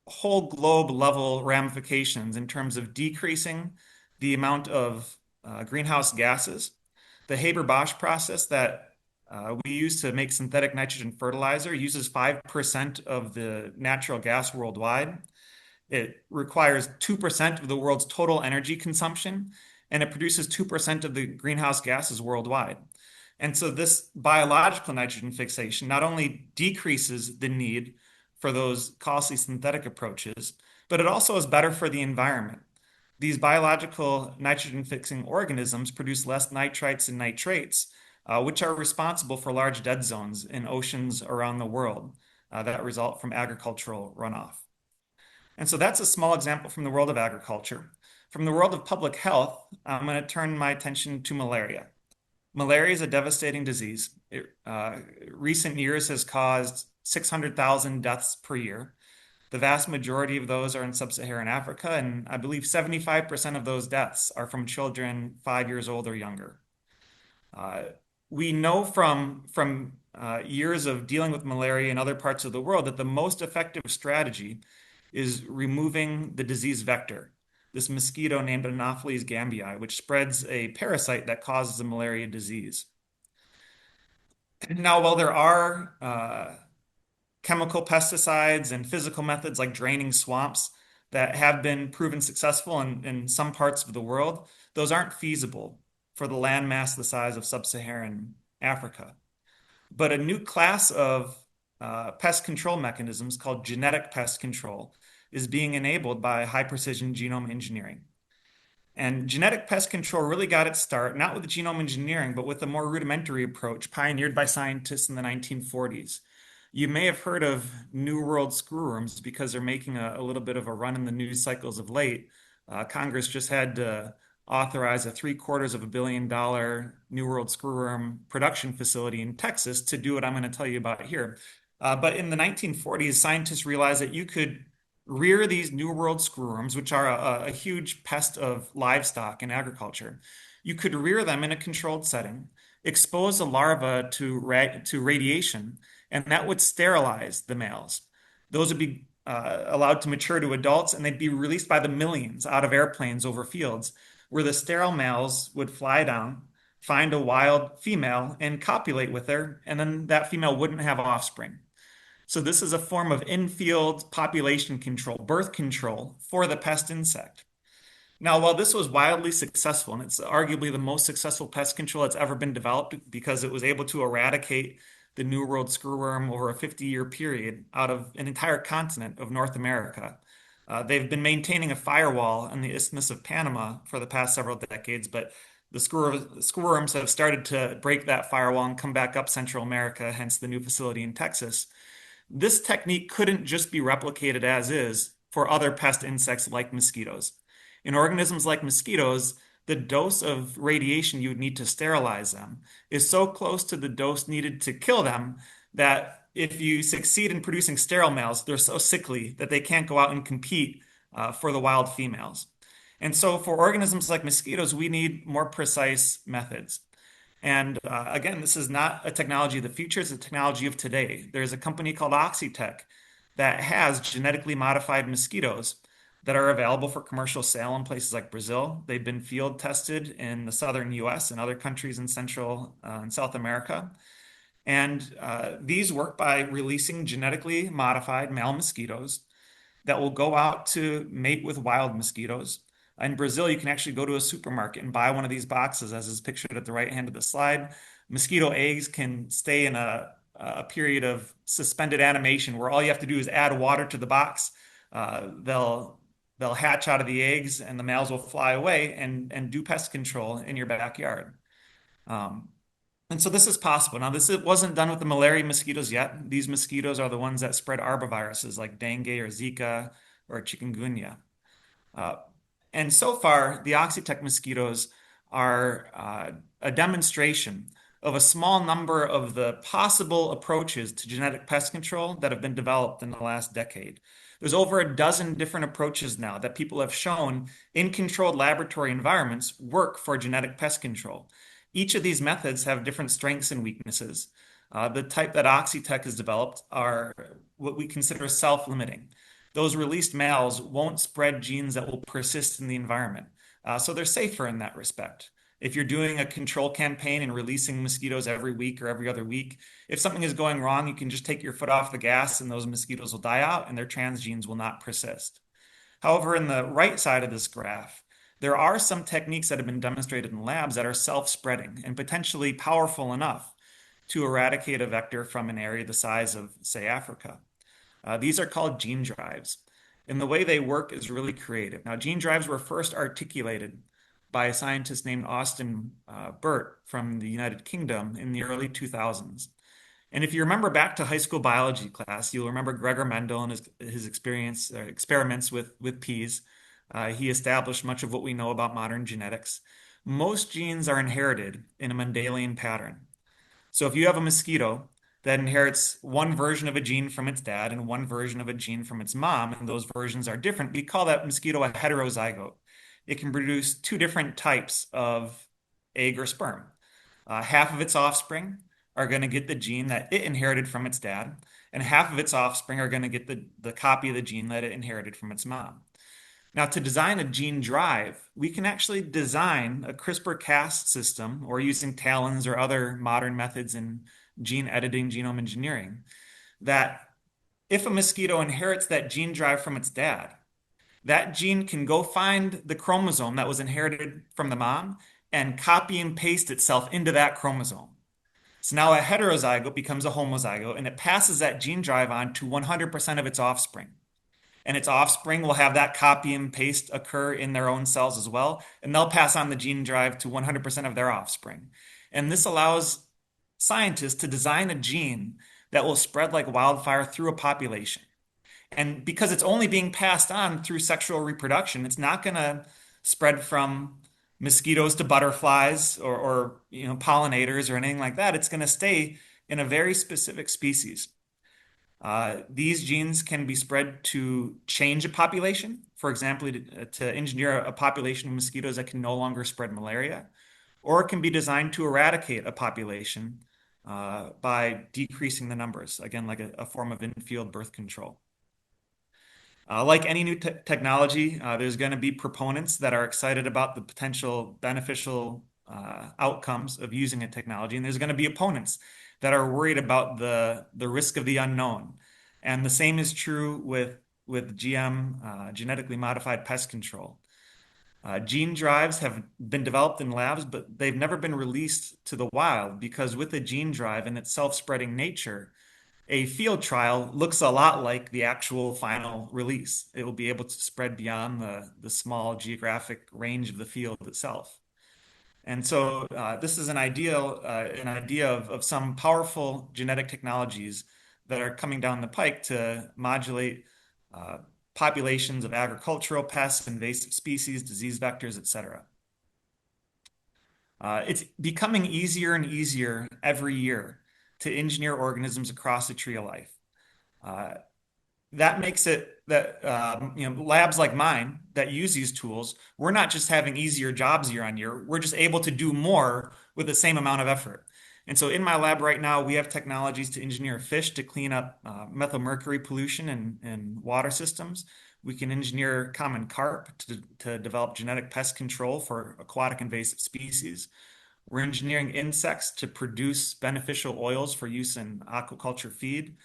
whole globe level ramifications in terms of decreasing the amount of greenhouse gases. The Haber-Bosch process that we use to make synthetic nitrogen fertilizer uses 5% of the natural gas worldwide. It requires 2% of the world's total energy consumption, and it produces 2% of the greenhouse gases worldwide. And so this biological nitrogen fixation not only decreases the need for those costly synthetic approaches, but it also is better for the environment. These biological nitrogen fixing organisms produce less nitrites and nitrates, which are responsible for large dead zones in oceans around the world that result from agricultural runoff. And so that's a small example from the world of agriculture. From the world of public health, I'm going to turn my attention to malaria. Malaria is a devastating disease. Recent years has caused 600,000 deaths per year. The vast majority of those are in sub-Saharan Africa, and I believe 75% of those deaths are from children 5 years old or younger. We know from years of dealing with malaria in other parts of the world that the most effective strategy is removing the disease vector, this mosquito named Anopheles gambiae, which spreads a parasite that causes the malaria disease. Now, while there are chemical pesticides and physical methods like draining swamps that have been proven successful in some parts of the world, those aren't feasible for the landmass the size of sub-Saharan Africa. But a new class of pest control mechanisms called genetic pest control is being enabled by high precision genome engineering. And genetic pest control really got its start, not with genome engineering, but with a more rudimentary approach pioneered by scientists in the 1940s. You may have heard of New World screwworms because they're making a little bit of a run in the news cycles of late. Congress just had to authorize a $750 million New World screwworm production facility in Texas to do what I'm going to tell you about here. But in the 1940s, scientists realized that you could rear these New World screwworms, which are a huge pest of livestock in agriculture. You could rear them in a controlled setting, expose the larvae to radiation, and that would sterilize the males. Those would be allowed to mature to adults, and they'd be released by the millions out of airplanes over fields, where the sterile males would fly down, find a wild female and copulate with her, and then that female wouldn't have offspring. So this is a form of in-field population control, birth control for the pest insect. Now, while this was wildly successful, and it's arguably the most successful pest control that's ever been developed because it was able to eradicate the New World screwworm over a 50-year period out of an entire continent of North America. They've been maintaining a firewall in the Isthmus of Panama for the past several decades, but the screwworms have started to break that firewall and come back up Central America, hence the new facility in Texas. This technique couldn't just be replicated as is for other pest insects like mosquitoes. In organisms like mosquitoes, the dose of radiation you would need to sterilize them is so close to the dose needed to kill them that if you succeed in producing sterile males, they're so sickly that they can't go out and compete for the wild females. And so for organisms like mosquitoes, we need more precise methods. And again, this is not a technology of the future, it's a technology of today. There's a company called Oxitec that has genetically modified mosquitoes that are available for commercial sale in places like Brazil. They've been field tested in the southern US and other countries in Central and South America. And these work by releasing genetically modified male mosquitoes that will go out to mate with wild mosquitoes. In Brazil, you can actually go to a supermarket and buy one of these boxes, as is pictured at the right hand of the slide. Mosquito eggs can stay in a period of suspended animation where all you have to do is add water to the box. They'll hatch out of the eggs and the males will fly away and do pest control in your backyard. And so this is possible. Now, this wasn't done with the malaria mosquitoes yet. These mosquitoes are the ones that spread arboviruses like dengue or Zika or chikungunya. Uh, and so far, the Oxitec mosquitoes are a demonstration of a small number of the possible approaches to genetic pest control that have been developed in the last decade. There's over a dozen different approaches now that people have shown in controlled laboratory environments work for genetic pest control. Each of these methods have different strengths and weaknesses. The type that Oxitec has developed are what we consider self-limiting. Those released males won't spread genes that will persist in the environment. So they're safer in that respect. If you're doing a control campaign and releasing mosquitoes every week or every other week, if something is going wrong, you can just take your foot off the gas and those mosquitoes will die out and their transgenes will not persist. However, in the right side of this graph, there are some techniques that have been demonstrated in labs that are self-spreading and potentially powerful enough to eradicate a vector from an area the size of, say, Africa. These are called gene drives. And the way they work is really creative. Now, gene drives were first articulated by a scientist named Austin Burt from the United Kingdom in the early 2000s. And if you remember back to high school biology class, you'll remember Gregor Mendel and his experiments with peas. He established much of what we know about modern genetics. Most genes are inherited in a Mendelian pattern. So if you have a mosquito that inherits one version of a gene from its dad and one version of a gene from its mom, and those versions are different, we call that mosquito a heterozygote. It can produce two different types of egg or sperm. Half of its offspring are going to get the gene that it inherited from its dad, and half of its offspring are going to get the copy of the gene that it inherited from its mom. Now, to design a gene drive, we can actually design a CRISPR-Cas system or using TALENs or other modern methods in gene editing, genome engineering, that if a mosquito inherits that gene drive from its dad, that gene can go find the chromosome that was inherited from the mom and copy and paste itself into that chromosome. So now a heterozygote becomes a homozygote and it passes that gene drive on to 100% of its offspring. And its offspring will have that copy and paste occur in their own cells as well. And they'll pass on the gene drive to 100% of their offspring. And this allows scientists to design a gene that will spread like wildfire through a population. And because it's only being passed on through sexual reproduction, it's not going to spread from mosquitoes to butterflies or pollinators or anything like that. It's going to stay in a very specific species. These genes can be spread to change a population, for example, to engineer a population of mosquitoes that can no longer spread malaria, or it can be designed to eradicate a population by decreasing the numbers, again, like a form of in-field birth control. Like any new technology, there's going to be proponents that are excited about the potential beneficial outcomes of using a technology, and there's going to be opponents that are worried about the risk of the unknown. And the same is true with GM, genetically modified pest control. Gene drives have been developed in labs, but they've never been released to the wild because with a gene drive and its self-spreading nature, a field trial looks a lot like the actual final release. It will be able to spread beyond the small geographic range of the field itself. And so this is an idea of some powerful genetic technologies that are coming down the pike to modulate uh, populations of agricultural pests, invasive species, disease vectors, etc. It's becoming easier and easier every year to engineer organisms across a tree of life. Uh, that makes it that labs like mine that use these tools, we're not just having easier jobs year on year, we're just able to do more with the same amount of effort. And so in my lab right now, we have technologies to engineer fish to clean up methylmercury pollution in water systems. We can engineer common carp to develop genetic pest control for aquatic invasive species. We're engineering insects to produce beneficial oils for use in aquaculture feed.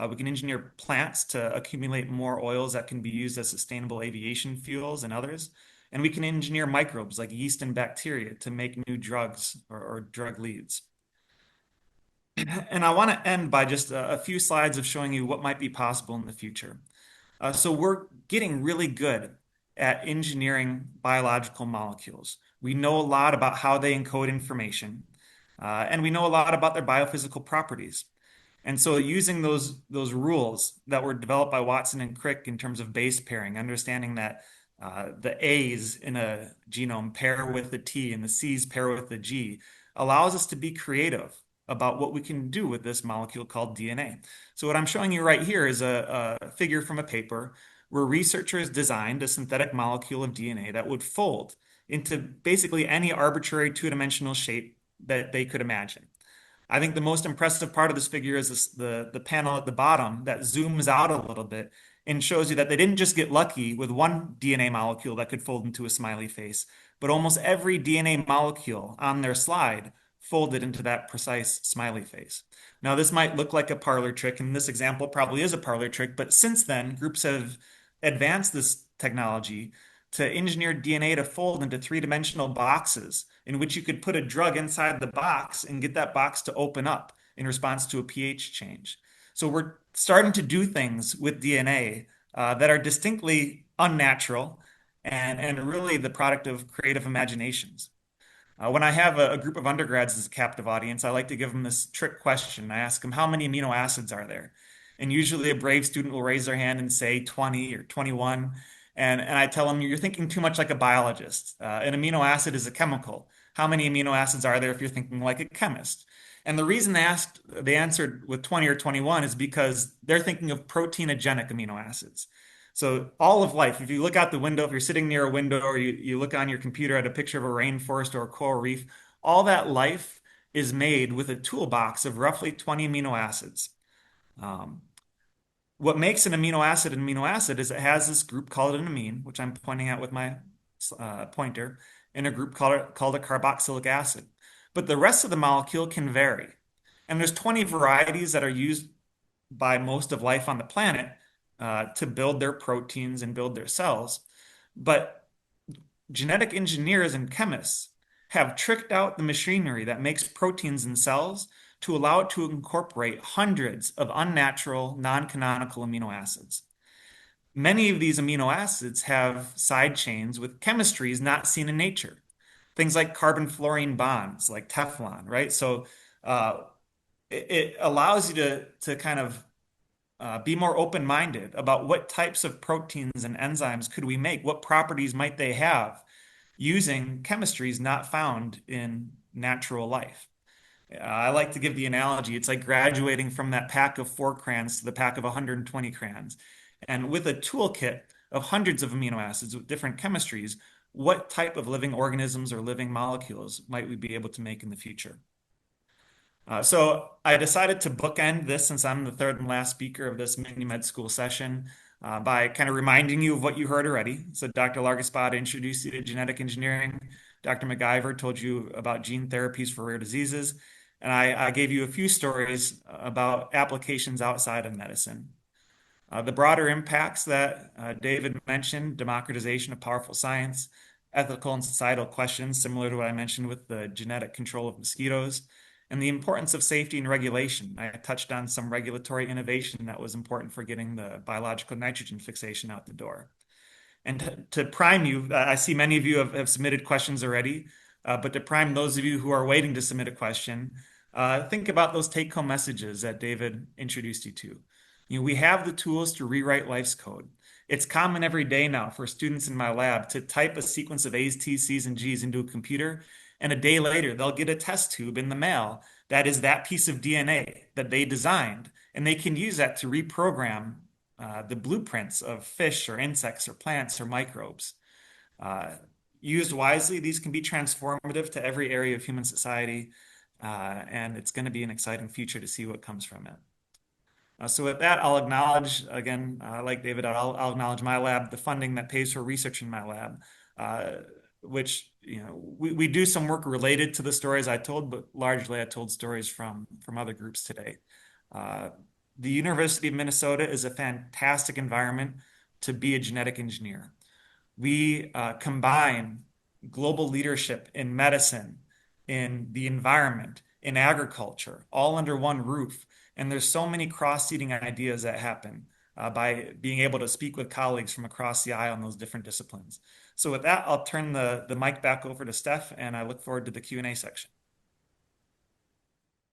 We can engineer plants to accumulate more oils that can be used as sustainable aviation fuels and others. And we can engineer microbes like yeast and bacteria to make new drugs or drug leads. And I want to end by just a few slides of showing you what might be possible in the future. So we're getting really good at engineering biological molecules. We know a lot about how they encode information, and we know a lot about their biophysical properties. And so using those rules that were developed by Watson and Crick in terms of base pairing, understanding that the A's in a genome pair with the T and the C's pair with the G, allows us to be creative about what we can do with this molecule called DNA. So what I'm showing you right here is a figure from a paper where researchers designed a synthetic molecule of DNA that would fold into basically any arbitrary two-dimensional shape that they could imagine. I think the most impressive part of this figure is the panel at the bottom that zooms out a little bit and shows you that they didn't just get lucky with one DNA molecule that could fold into a smiley face, but almost every DNA molecule on their slide folded into that precise smiley face. Now, this might look like a parlor trick, and this example probably is a parlor trick, but since then, groups have advanced this technology to engineer DNA to fold into three-dimensional boxes in which you could put a drug inside the box and get that box to open up in response to a pH change. So we're starting to do things with DNA that are distinctly unnatural and really the product of creative imaginations. When I have a group of undergrads as a captive audience, I like to give them this trick question. I ask them, how many amino acids are there? And usually a brave student will raise their hand and say 20 or 21. And I tell them, you're thinking too much like a biologist. An amino acid is a chemical. How many amino acids are there if you're thinking like a chemist? And the reason they answered with 20 or 21 is because they're thinking of proteinogenic amino acids. So all of life, if you look out the window, if you're sitting near a window or you look on your computer at a picture of a rainforest or a coral reef, all that life is made with a toolbox of roughly 20 amino acids. Um, what makes an amino acid is it has this group called an amine, which I'm pointing out with my pointer, and a group called a carboxylic acid. But the rest of the molecule can vary. And there's 20 varieties that are used by most of life on the planet to build their proteins and build their cells. But genetic engineers and chemists have tricked out the machinery that makes proteins in cells to allow it to incorporate hundreds of unnatural, non-canonical amino acids. Many of these amino acids have side chains with chemistries not seen in nature. Things like carbon-fluorine bonds, like Teflon, right? So it allows you to kind of be more open-minded about what types of proteins and enzymes could we make? What properties might they have using chemistries not found in natural life? I like to give the analogy, it's like graduating from that pack of 4 crayons to the pack of 120 crayons. And with a toolkit of hundreds of amino acids with different chemistries, what type of living organisms or living molecules might we be able to make in the future? So I decided to bookend this since I'm the third and last speaker of this mini med school session by kind of reminding you of what you heard already. So Dr. Largaspada introduced you to genetic engineering. Dr. McIver told you about gene therapies for rare diseases, and I gave you a few stories about applications outside of medicine. The broader impacts that David mentioned, democratization of powerful science, ethical and societal questions, similar to what I mentioned with the genetic control of mosquitoes, and the importance of safety and regulation. I touched on some regulatory innovation that was important for getting the biological nitrogen fixation out the door. And to prime you, I see many of you have submitted questions already, but to prime those of you who are waiting to submit a question, think about those take-home messages that David introduced you to. We have the tools to rewrite life's code. It's common every day now for students in my lab to type a sequence of A's, T's, C's, and G's into a computer, and a day later they'll get a test tube in the mail that is that piece of DNA that they designed, and they can use that to reprogram the blueprints of fish or insects or plants or microbes. Used wisely, these can be transformative to every area of human society, and it's going to be an exciting future to see what comes from it. So with that, I'll acknowledge, again, like David, I'll acknowledge my lab, the funding that pays for research in my lab, which, we do some work related to the stories I told, but largely I told stories from other groups today. The University of Minnesota is a fantastic environment to be a genetic engineer. We combine global leadership in medicine, in the environment, in agriculture, all under one roof. And there's so many cross-seeding ideas that happen by being able to speak with colleagues from across the aisle in those different disciplines. So with that, I'll turn the mic back over to Steph, and I look forward to the Q&A section.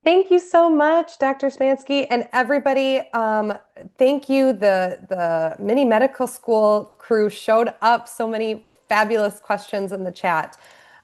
Thank you so much, Dr. Smansky, and everybody. Thank you. The mini medical school crew showed up so many fabulous questions in the chat.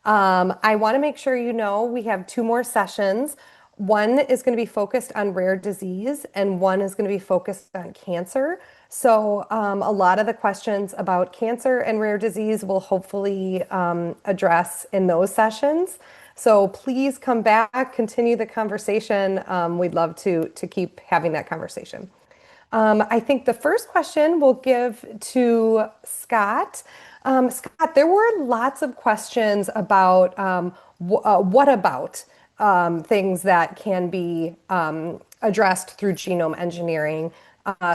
I want to make sure you know we have two more sessions. One is going to be focused on rare disease, and one is going to be focused on cancer. So a lot of the questions about cancer and rare disease will hopefully address in those sessions. So please come back, continue the conversation. We'd love to keep having that conversation. I think the first question we'll give to Scott. Scott, there were lots of questions about what about things that can be addressed through genome engineering.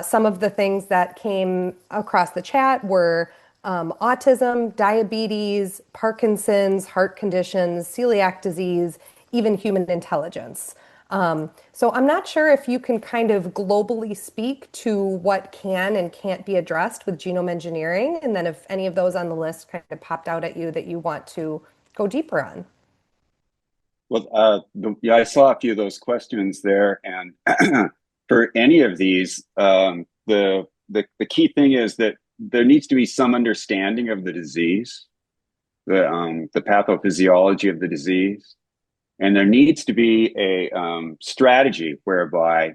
Some of the things that came across the chat were autism, diabetes, Parkinson's, heart conditions, celiac disease, even human intelligence. So I'm not sure if you can kind of globally speak to what can and can't be addressed with genome engineering, and then if any of those on the list kind of popped out at you that you want to go deeper on. Well, yeah, I saw a few of those questions there, and for any of these, the key thing is that there needs to be some understanding of the disease, the pathophysiology of the disease, and there needs to be a strategy whereby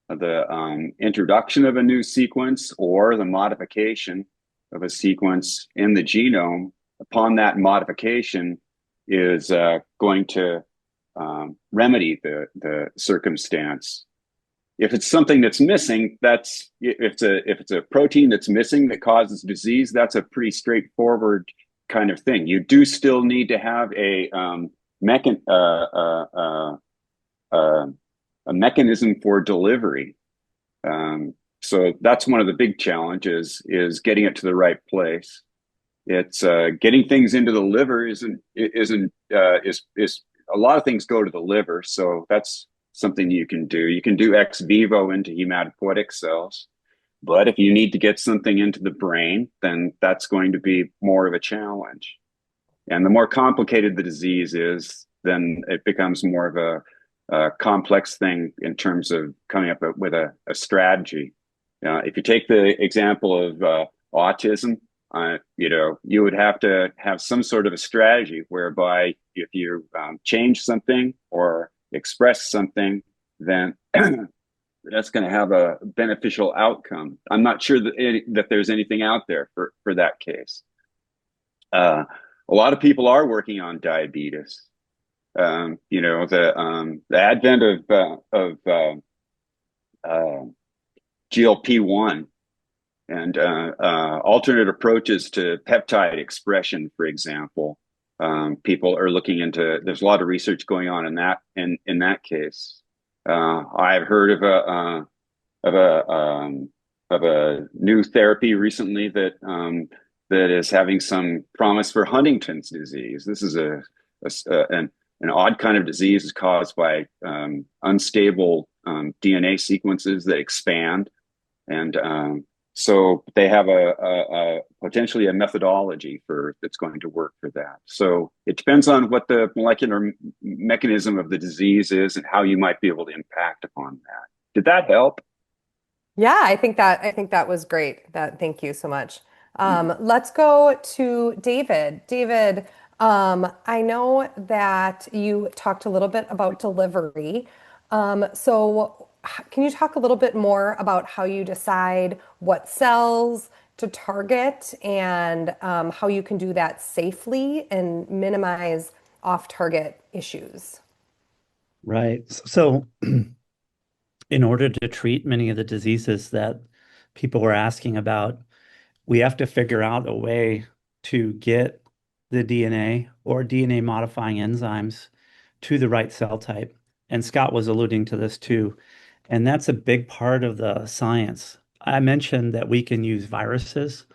the introduction of a new sequence or the modification of a sequence in the genome, upon that modification, is going to remedy the circumstance. If it's something that's missing, if it's a protein that's missing that causes disease, that's a pretty straightforward kind of thing. You do still need to have a mechanism for delivery. So that's one of the big challenges, is getting it to the right place. It's getting things into the liver is a lot of things go to the liver, so that's something you can do. You can do ex vivo into hematopoietic cells, but if you need to get something into the brain, then that's going to be more of a challenge. And the more complicated the disease is, then it becomes more of a complex thing in terms of coming up with a strategy. If you take the example of autism, you would have to have some sort of a strategy whereby if you change something or express something, then that's going to have a beneficial outcome. I'm not sure that there's anything out there for that case. A lot of people are working on diabetes. The advent of GLP-1 and alternate approaches to peptide expression, for example, people are looking into. There's a lot of research going on in that case. I've heard of a of a new therapy recently that is having some promise for Huntington's disease. This is an odd kind of disease is caused by unstable DNA sequences that expand, and so they have a potentially a methodology for that's going to work for that. So it depends on what the molecular mechanism of the disease is and how you might be able to impact upon that. Did that help? Yeah, I think that was great. Thank you so much. Let's go to David. David, I know that you talked a little bit about delivery. Can you talk a little bit more about how you decide what cells to target and how you can do that safely and minimize off-target issues? Right. So, in order to treat many of the diseases that people were asking about, we have to figure out a way to get the DNA or DNA modifying enzymes to the right cell type. And Scott was alluding to this too. And that's a big part of the science. I mentioned that we can use viruses,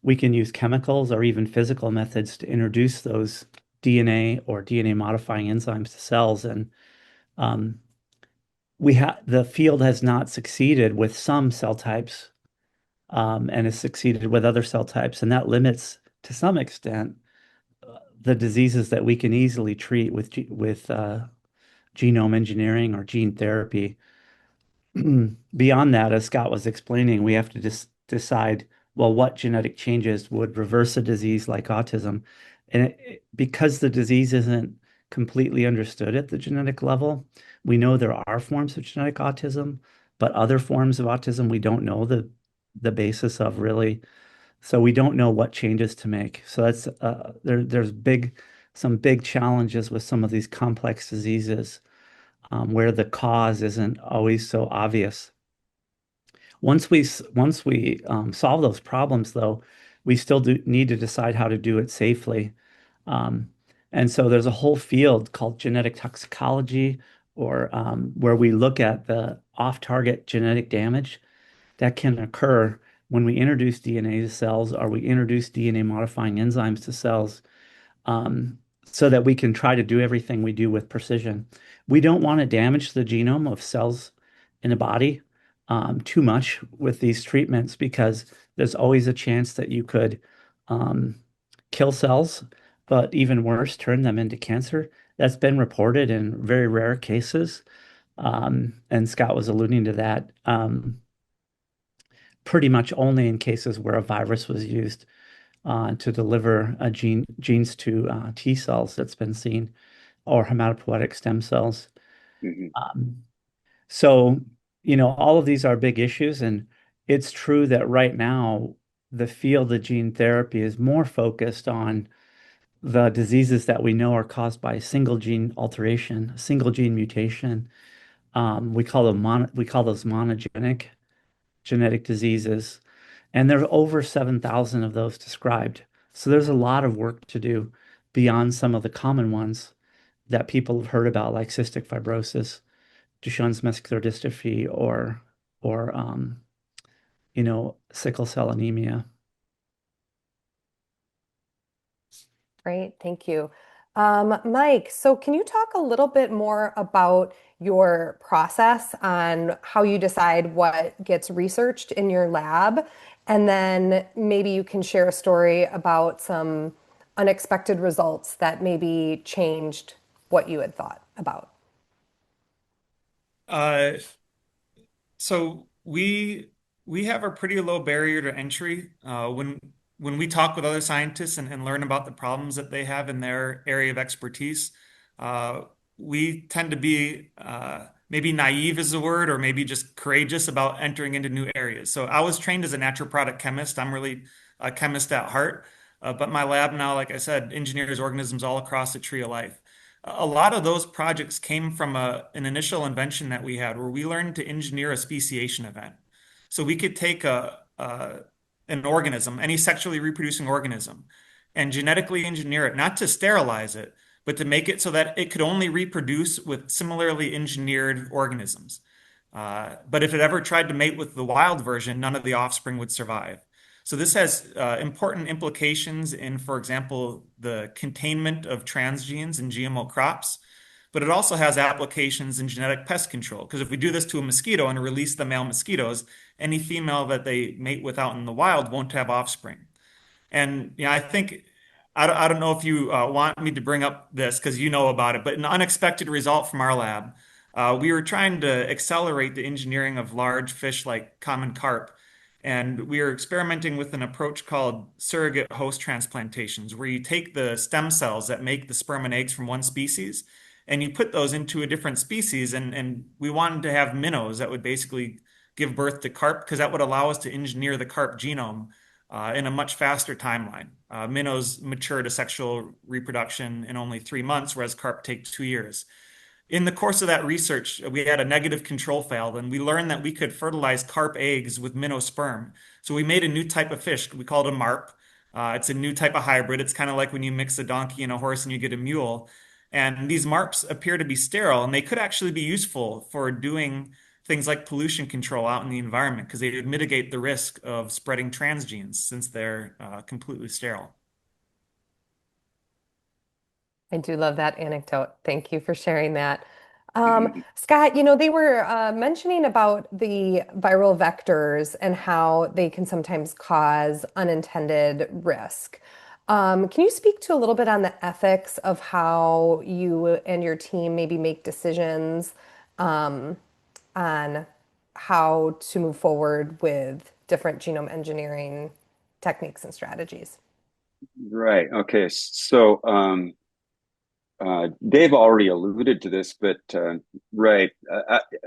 we can use chemicals or even physical methods to introduce those DNA or DNA modifying enzymes to cells. And um, the field has not succeeded with some cell types, and has succeeded with other cell types, and that limits to some extent the diseases that we can easily treat with genome engineering or gene therapy. Beyond that, as Scott was explaining, we have to just decide, well, what genetic changes would reverse a disease like autism. And because the disease isn't completely understood at the genetic level, we know there are forms of genetic autism, but other forms of autism we don't know the basis of really. So we don't know what changes to make. So there's some big challenges with some of these complex diseases, where the cause isn't always so obvious. Once we solve those problems, though, we still do need to decide how to do it safely. Um, and so there's a whole field called genetic toxicology, or where we look at the off-target genetic damage that can occur when we introduce DNA to cells or we introduce DNA modifying enzymes to cells, so that we can try to do everything we do with precision. We don't want to damage the genome of cells in the body too much with these treatments, because there's always a chance that you could um, kill cells, but even worse, turn them into cancer. That's been reported in very rare cases. And Scott was alluding to that. Pretty much only in cases where a virus was used to deliver genes to T cells that's been seen, or hematopoietic stem cells. Mhm. Um, so, all of these are big issues, and it's true that right now the field of gene therapy is more focused on the diseases that we know are caused by a single gene alteration, a single gene mutation. We call those monogenic genetic diseases, and there are over 7,000 of those described. So there's a lot of work to do beyond some of the common ones that people have heard about, like cystic fibrosis, Duchenne's muscular dystrophy, or sickle cell anemia. Great, thank you. Mike, so can you talk a little bit more about your process on how you decide what gets researched in your lab? And then maybe you can share a story about some unexpected results that maybe changed what you had thought about. Uh, So we have a pretty low barrier to entry. When we talk with other scientists and learn about the problems that they have in their area of expertise, uh, we tend to be maybe naive is the word, or maybe just courageous about entering into new areas. So I was trained as a natural product chemist. I'm really a chemist at heart, but my lab now, like I said, engineers organisms all across the tree of life. A lot of those projects came from an initial invention that we had where we learned to engineer a speciation event. So we could take an organism, any sexually reproducing organism, and genetically engineer it, not to sterilize it, but to make it so that it could only reproduce with similarly engineered organisms. But if it ever tried to mate with the wild version, none of the offspring would survive. So this has important implications in, for example, the containment of transgenes in GMO crops, but it also has applications in genetic pest control. Because if we do this to a mosquito and release the male mosquitoes, any female that they mate with out in the wild won't have offspring. And I think I don't know if you want me to bring up this because you know about it, but an unexpected result from our lab, we were trying to accelerate the engineering of large fish like common carp, and we are experimenting with an approach called surrogate host transplantations, where you take the stem cells that make the sperm and eggs from one species, and you put those into a different species, and we wanted to have minnows that would basically give birth to carp because that would allow us to engineer the carp genome in a much faster timeline. Minnows mature to sexual reproduction in only 3 months, whereas carp take 2 years. In the course of that research, we had a negative control fail, and we learned that we could fertilize carp eggs with minnow sperm. So we made a new type of fish. We called it a marp. It's a new type of hybrid. It's kind of like when you mix a donkey and a horse and you get a mule. And these marps appear to be sterile, and they could actually be useful for doing things like pollution control out in the environment because they would mitigate the risk of spreading transgenes since they're completely sterile. I do love that anecdote. Thank you for sharing that. Mhm. Scott, they were mentioning about the viral vectors and how they can sometimes cause unintended risk. Can you speak to a little bit on the ethics of how you and your team maybe make decisions on how to move forward with different genome engineering techniques and strategies? Right. Okay. So, Dave already alluded to this, but right,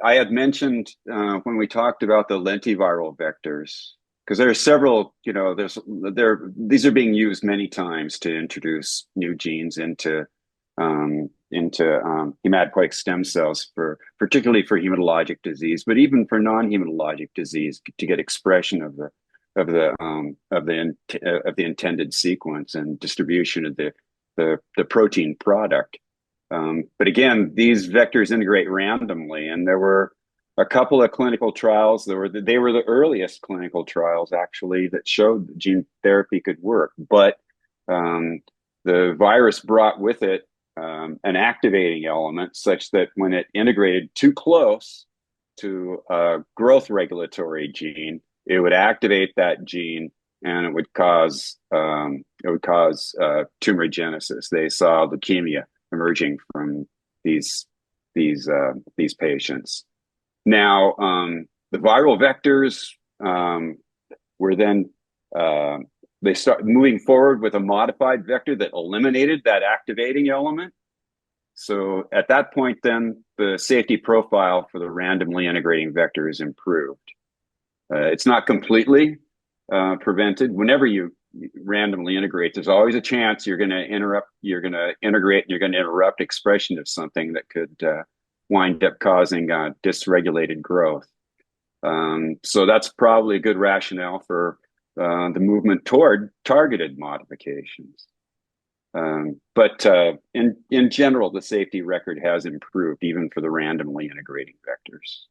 I had mentioned when we talked about the lentiviral vectors, because there are several, these are being used many times to introduce new genes into hematopoietic stem cells for particularly for hematologic disease, but even for non-hematologic disease to get expression of the intended sequence and distribution of the protein product. But again, these vectors integrate randomly, and there were a couple of clinical trials. They were the earliest clinical trials actually that showed that gene therapy could work, but the virus brought with it an activating element such that when it integrated too close to a growth regulatory gene, it would activate that gene and it would cause tumorigenesis. They saw leukemia emerging from these these patients. Now, the viral vectors were then they start moving forward with a modified vector that eliminated that activating element. So at that point, then the safety profile for the randomly integrating vector is improved. It's not completely prevented. Whenever you randomly integrate, there's always a chance you're going to integrate, and you're going to interrupt expression of something that could wind up causing dysregulated growth. So that's probably a good rationale for the movement toward targeted modifications. But in general, the safety record has improved even for the randomly integrating vectors.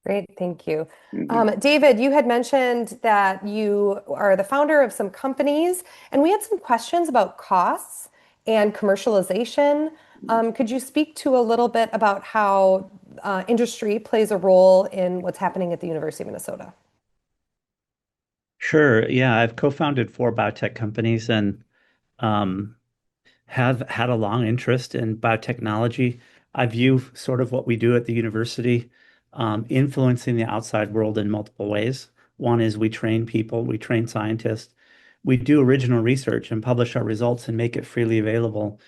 Great, thank you. Mhm. David, you had mentioned that you are the founder of some companies, and we had some questions about costs and commercialization. Could you speak to a little bit about how industry plays a role in what's happening at the University of Minnesota? Sure. Yeah, I've co-founded 4 biotech companies and um, have had a long interest in biotechnology. I view sort of what we do at the university influencing the outside world in multiple ways. One is we train people, we train scientists, we do original research and publish our results and make it freely available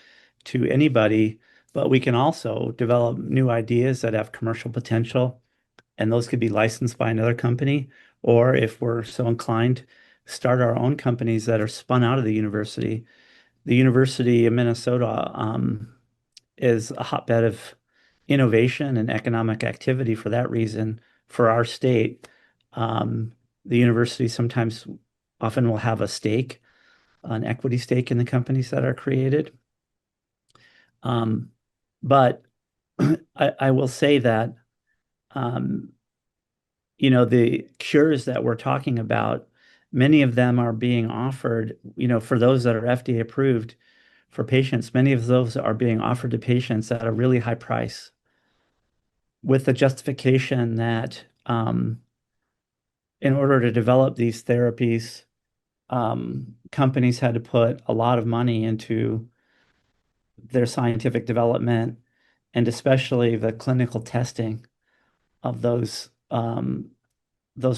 to anybody. But we can also develop new ideas that have commercial potential, and those could be licensed by another company, or if we're so inclined, start our own companies that are spun out of the university. The University of Minnesota is a hotbed of innovation and economic activity for that reason. For our state, the university sometimes often will have a stake an equity stake in the companies that are created. But I will say that, um, the cures that we're talking about, many of them are being offered, for those that are FDA approved for patients, many of those are being offered to patients at a really high price with the justification that in order to develop these therapies, companies had to put a lot of money into their scientific development and especially the clinical testing of those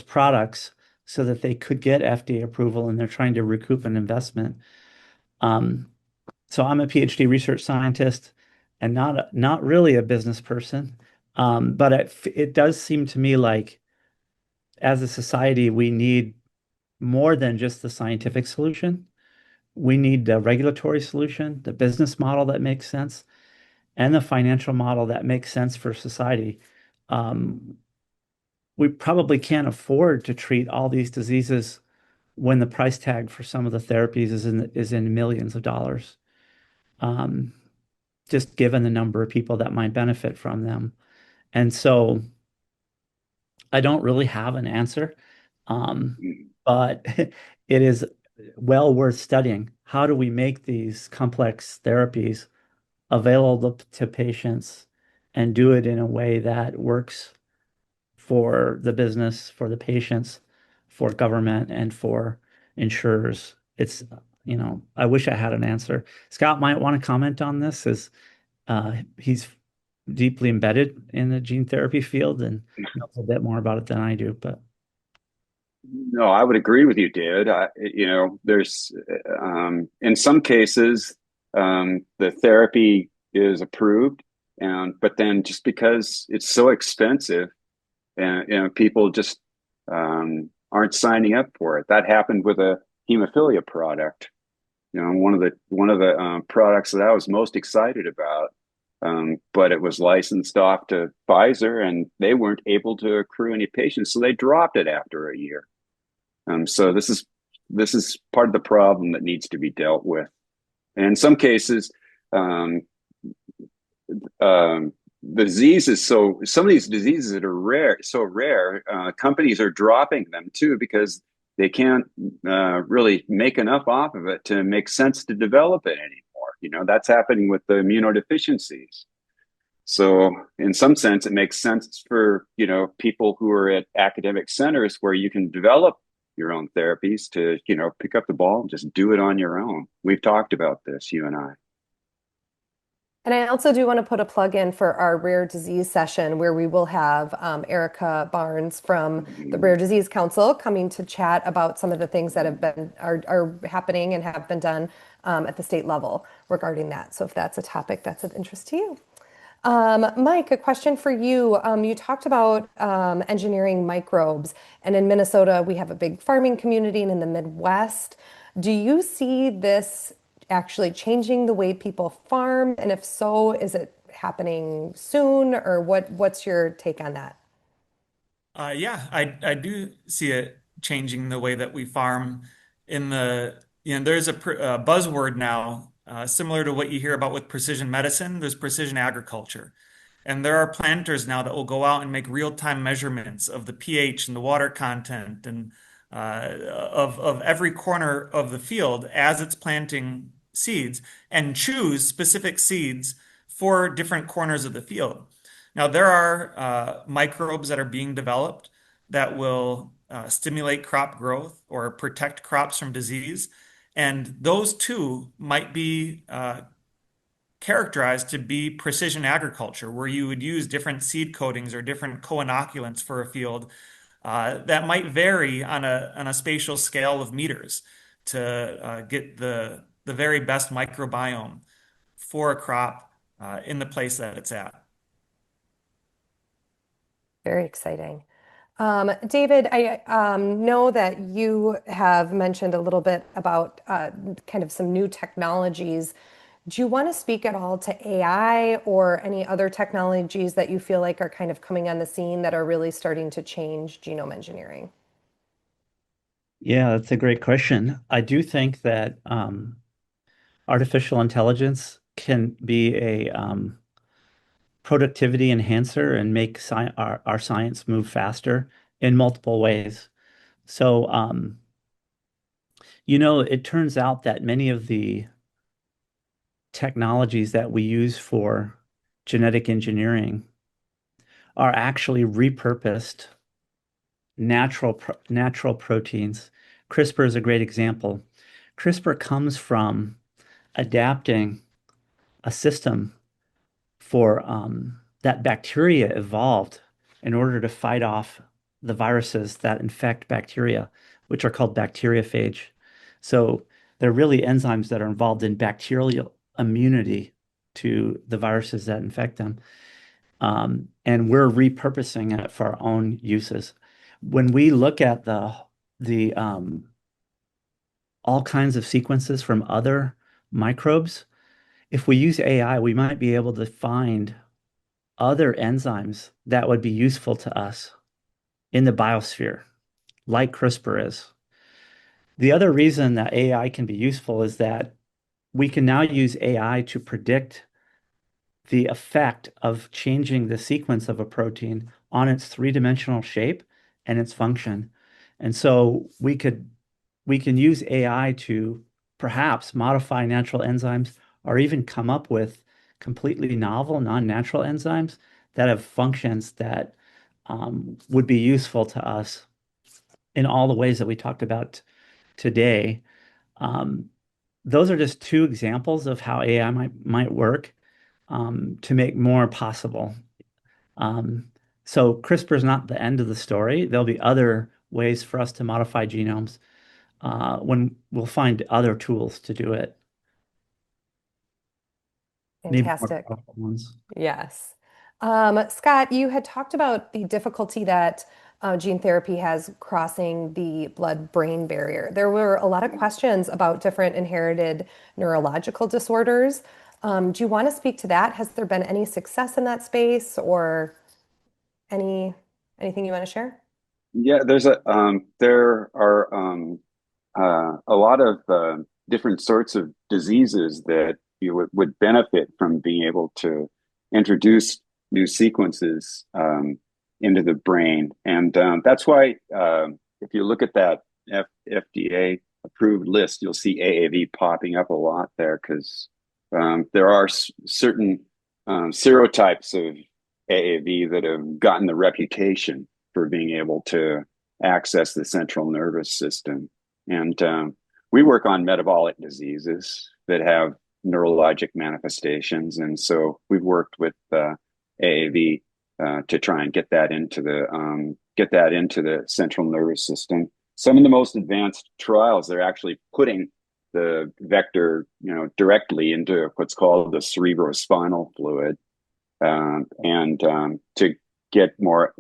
products so that they could get FDA approval, and they're trying to recoup an investment. Um, so I'm a PhD research scientist and not really a business person. But it does seem to me like as a society, we need more than just the scientific solution. We need the regulatory solution, the business model that makes sense, and the financial model that makes sense for society. Um, we probably can't afford to treat all these diseases when the price tag for some of the therapies is in millions of dollars, um, just given the number of people that might benefit from them. And so I don't really have an answer, but it is well worth studying. How do we make these complex therapies available to patients and do it in a way that works for the business, for the patients, for government, and for insurers? I wish I had an answer. Scott might want to comment on this as he's deeply embedded in the gene therapy field and knows a bit more about it than I do. But No, I would agree with you, David. There's in some cases the therapy is approved, and but then just because it's so expensive, and people just aren't signing up for it. That happened with a hemophilia product. One of the products that I was most excited about, but it was licensed off to Pfizer, and they weren't able to accrue any patients, so they dropped it after a year. So this is part of the problem that needs to be dealt with. And in some cases, um, the disease some of these diseases that are rare, companies are dropping them too because they can't really make enough off of it to make sense to develop it anymore. That's happening with the immunodeficiencies. So in some sense, it makes sense for, people who are at academic centers where you can develop your own therapies to, pick up the ball and just do it on your own. We've talked about this, you and I. And I also do want to put a plug in for our rare disease session where we will have Erica Barnes from the Rare Disease Council coming to chat about some of the things that are happening and have been done at the state level regarding that. So if that's a topic that's of interest to you. Mike, a question for you. You talked about engineering microbes, and in Minnesota, we have a big farming community, and in the Midwest, do you see this actually changing the way people farm? And if so, is it happening soon, or what's your take on that? Yeah, I do see it changing the way that we farm there's a buzzword now, similar to what you hear about with precision medicine, there's precision agriculture. And there are planters now that will go out and make real-time measurements of the pH and the water content and of every corner of the field as it's planting seeds and choose specific seeds for different corners of the field. Now, there are microbes that are being developed that will stimulate crop growth or protect crops from disease. And those too might be characterized to be precision agriculture, where you would use different seed coatings or different co-inoculants for a field that might vary on a spatial scale of meters to get the very best microbiome for a crop in the place that it's at. Very exciting. David, I know that you have mentioned a little bit about kind of some new technologies. Do you want to speak at all to AI or any other technologies that you feel like are kind of coming on the scene that are really starting to change genome engineering? Yeah, that's a great question. I do think that artificial intelligence can be a productivity enhancer and make our science move faster in multiple ways. So, it turns out that many of the technologies that we use for genetic engineering are actually repurposed natural proteins. CRISPR is a great example. CRISPR comes from adapting a system for that bacteria evolved in order to fight off the viruses that infect bacteria, which are called bacteriophage. So they're really enzymes that are involved in bacterial immunity to the viruses that infect them. And we're repurposing it for our own uses. When we look at the all kinds of sequences from other microbes, if we use AI, we might be able to find other enzymes that would be useful to us in the biosphere, like CRISPR is. The other reason that AI can be useful is that we can now use AI to predict the effect of changing the sequence of a protein on its three-dimensional shape and its function. And so we can use AI to perhaps modify natural enzymes or even come up with completely novel, non-natural enzymes that have functions that would be useful to us in all the ways that we talked about today. Um, those are just two examples of how AI might work to make more possible. Um, so CRISPR is not the end of the story. There'll be other ways for us to modify genomes when we'll find other tools to do it, maybe more Fantastic. powerful ones. Yes. Scott, you had talked about the difficulty that gene therapy has crossing the blood-brain barrier. There were a lot of questions about different inherited neurological disorders. Do you want to speak to that? Has there been any success in that space or any anything you want to share? Yeah, there are a lot of different sorts of diseases that you would benefit from being able to introduce new sequences into the brain. And that's why if you look at that FDA approved list, you'll see AAV popping up a lot there because there are certain serotypes of AAV that have gotten the reputation for being able to access the central nervous system. And we work on metabolic diseases that have neurologic manifestations. And so we've worked with AAV to try and get that into the central nervous system. Some of the most advanced trials, they're actually putting the vector, directly into what's called the cerebrospinal fluid, and to get more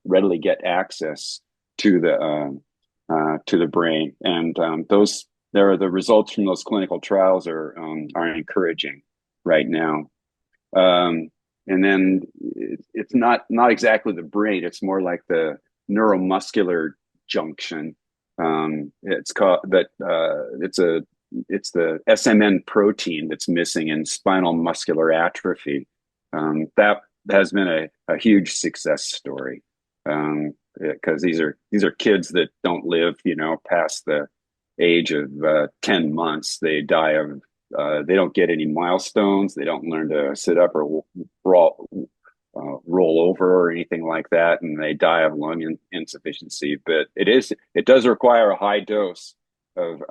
readily get access to the brain. And the results from those clinical trials are encouraging right now. Um, and then it's not exactly the brain; it's more like the neuromuscular junction. It's called that. It's the SMN protein that's missing in spinal muscular atrophy. That has been a huge success story because these are kids that don't live, past the age of 10 months. They don't get any milestones. They don't learn to sit up or roll over or anything like that, and they die of insufficiency. But it does require a high dose of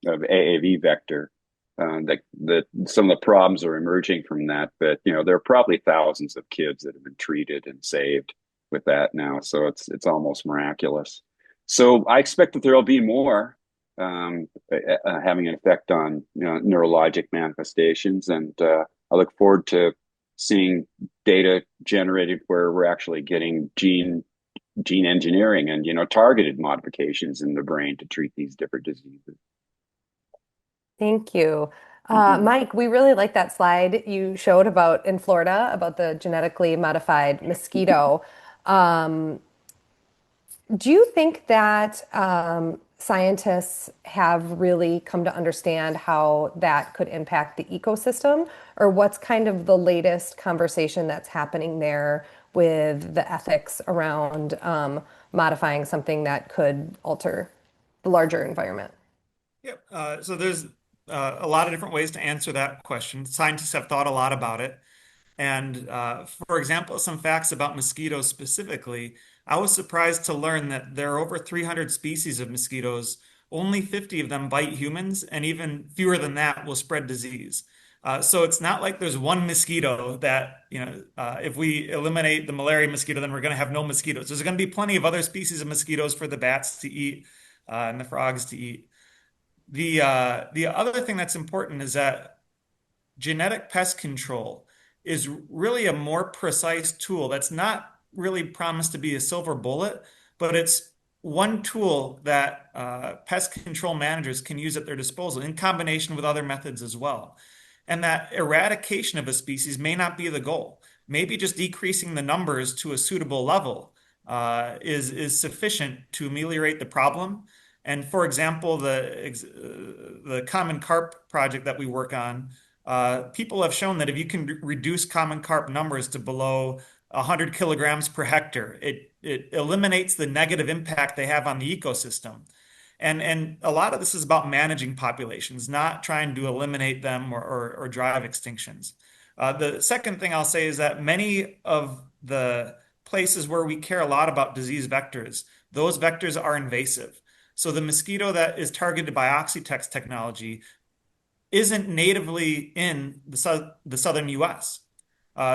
AAV vector. That some of the problems are emerging from that, but there are probably thousands of kids that have been treated and saved with that now. So it's almost miraculous. So I expect that there will be more having an effect on neurologic manifestations, and I look forward to seeing data generated where we're actually getting gene engineering and targeted modifications in the brain to treat these different diseases. Thank you. Mhm. Mike, we really like that slide you showed about in Florida about the genetically modified mosquito. Do you think that scientists have really come to understand how that could impact the ecosystem, or what's kind of the latest conversation that's happening there with the ethics around modifying something that could alter the larger environment? Yep. So there's a lot of different ways to answer that question. Scientists have thought a lot about it. And for example, some facts about mosquitoes specifically, I was surprised to learn that there are over 300 species of mosquitoes. Only 50 of them bite humans, and even fewer than that will spread disease. So it's not like there's one mosquito that, if we eliminate the malaria mosquito, then we're going to have no mosquitoes. There's going to be plenty of other species of mosquitoes for the bats to eat and the frogs to eat. The other thing that's important is that genetic pest control is really a more precise tool that's not really promised to be a silver bullet, but it's one tool that pest control managers can use at their disposal in combination with other methods as well. And that eradication of a species may not be the goal. Maybe just decreasing the numbers to a suitable level is sufficient to ameliorate the problem. And for example, the common carp project that we work on, people have shown that if you can reduce common carp numbers to below 100 kilograms per hectare, it eliminates the negative impact they have on the ecosystem. And a lot of this is about managing populations, not trying to eliminate them or drive extinctions. The second thing I'll say is that many of the places where we care a lot about disease vectors, those vectors are invasive. So the mosquito that is targeted by Oxitex technology isn't natively in the southern US.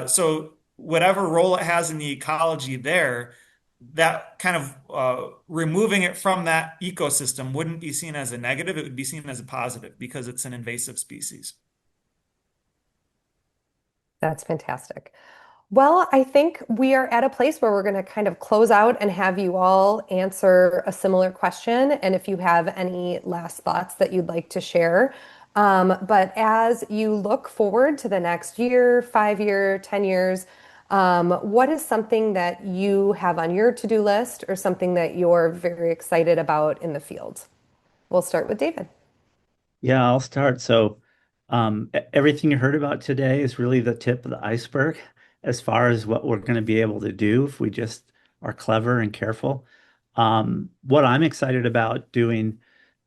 So whatever role it has in the ecology there, that kind of removing it from that ecosystem wouldn't be seen as a negative. It would be seen as a positive because it's an invasive species. That's fantastic. Well, I think we are at a place where we're going to kind of close out and have you all answer a similar question. And if you have any last thoughts that you'd like to share. But as you look forward to the next year, 5 year, 10 years, what is something that you have on your to-do list or something that you're very excited about in the field? We'll start with David. Yeah, I'll start. So, everything you heard about today is really the tip of the iceberg as far as what we're going to be able to do if we just are clever and careful. What I'm excited about doing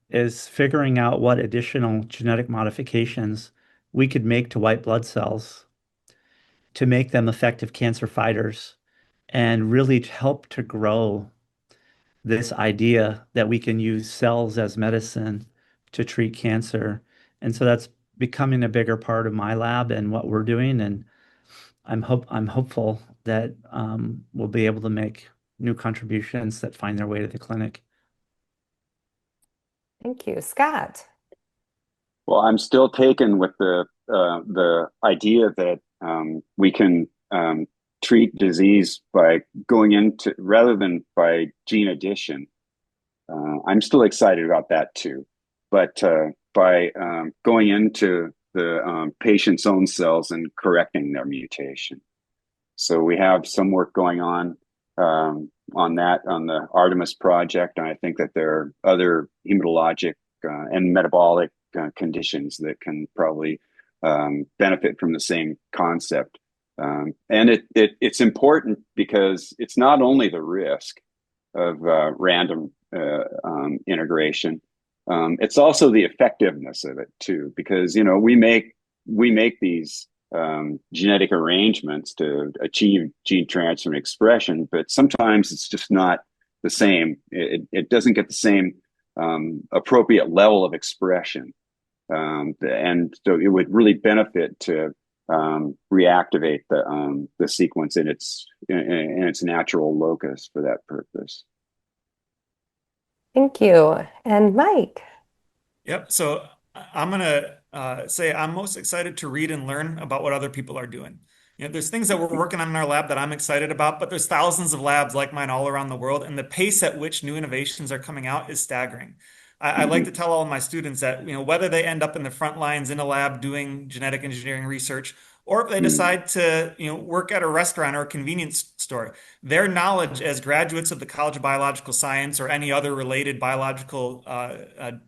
is figuring out what additional genetic modifications we could make to white blood cells to make them effective cancer fighters and really help to grow this idea that we can use cells as medicine to treat cancer. And so that's becoming a bigger part of my lab and what we're doing. And I'm hopeful that we'll be able to make new contributions that find their way to the clinic. Thank you. Scott. Well, I'm still taken with the idea that we can treat disease by going into rather than by gene addition. I'm still excited about that too, but by going into the patient's own cells and correcting their mutation. So we have some work going on that on the Artemis project, and I think that there are other hematologic and metabolic conditions that can probably benefit from the same concept. And it's important because it's not only the risk of random integration, it's also the effectiveness of it too. Because we make these genetic arrangements to achieve gene transfer and expression, but sometimes it's just not the same. It doesn't get the same appropriate level of expression. And so it would really benefit to reactivate the sequence in its natural locus for that purpose. Thank you. And Mike. Yep. So I'm gonna say I'm most excited to read and learn about what other people are doing. There's things that we're working on in our lab that I'm excited about, but there's thousands of labs like mine all around the world, and the pace at which new innovations are coming out is staggering. I like to tell all of my students that, whether they end up in the front lines in a lab doing genetic engineering research, or if they Mm. decide to, work at a restaurant or a convenience store, their knowledge as graduates of the College of Biological Science or any other related biological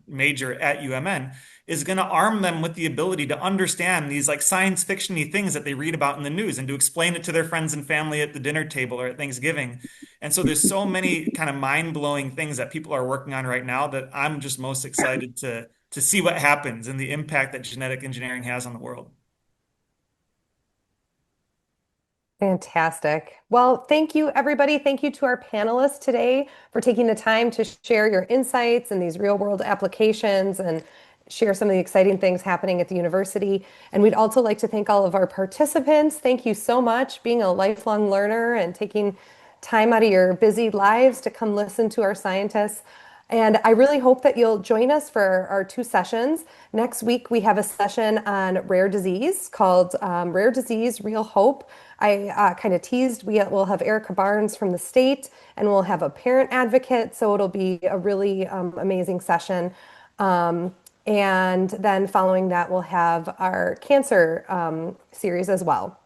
major at UMN is going to arm them with the ability to understand these like science fiction-y things that they read about in the news and to explain it to their friends and family at the dinner table or at Thanksgiving. And so there's so many kind of mind-blowing things that people are working on right now that I'm just most excited to see what happens and the impact that genetic engineering has on the world. Fantastic. Well, thank you, everybody. Thank you to our panelists today for taking the time to share your insights and these real world applications and share some of the exciting things happening at the university. And we'd also like to thank all of our participants. Thank you so much being a lifelong learner and taking time out of your busy lives to come listen to our scientists. And I really hope that you'll join us for our two sessions. Next week, we have a session on rare disease called Rare Disease, Real Hope. I kind of teased we'll have Erica Barnes from the state, and we'll have a parent advocate. So it'll be a really amazing session. Um, and then following that, we'll have our cancer series as well.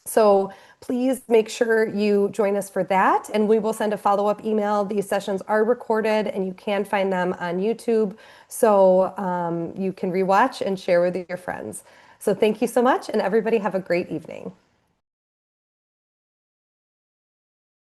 So please make sure you join us for that, and we will send a follow-up email. These sessions are recorded, and you can find them on YouTube, so you can rewatch and share with your friends. So thank you so much, and everybody have a great evening.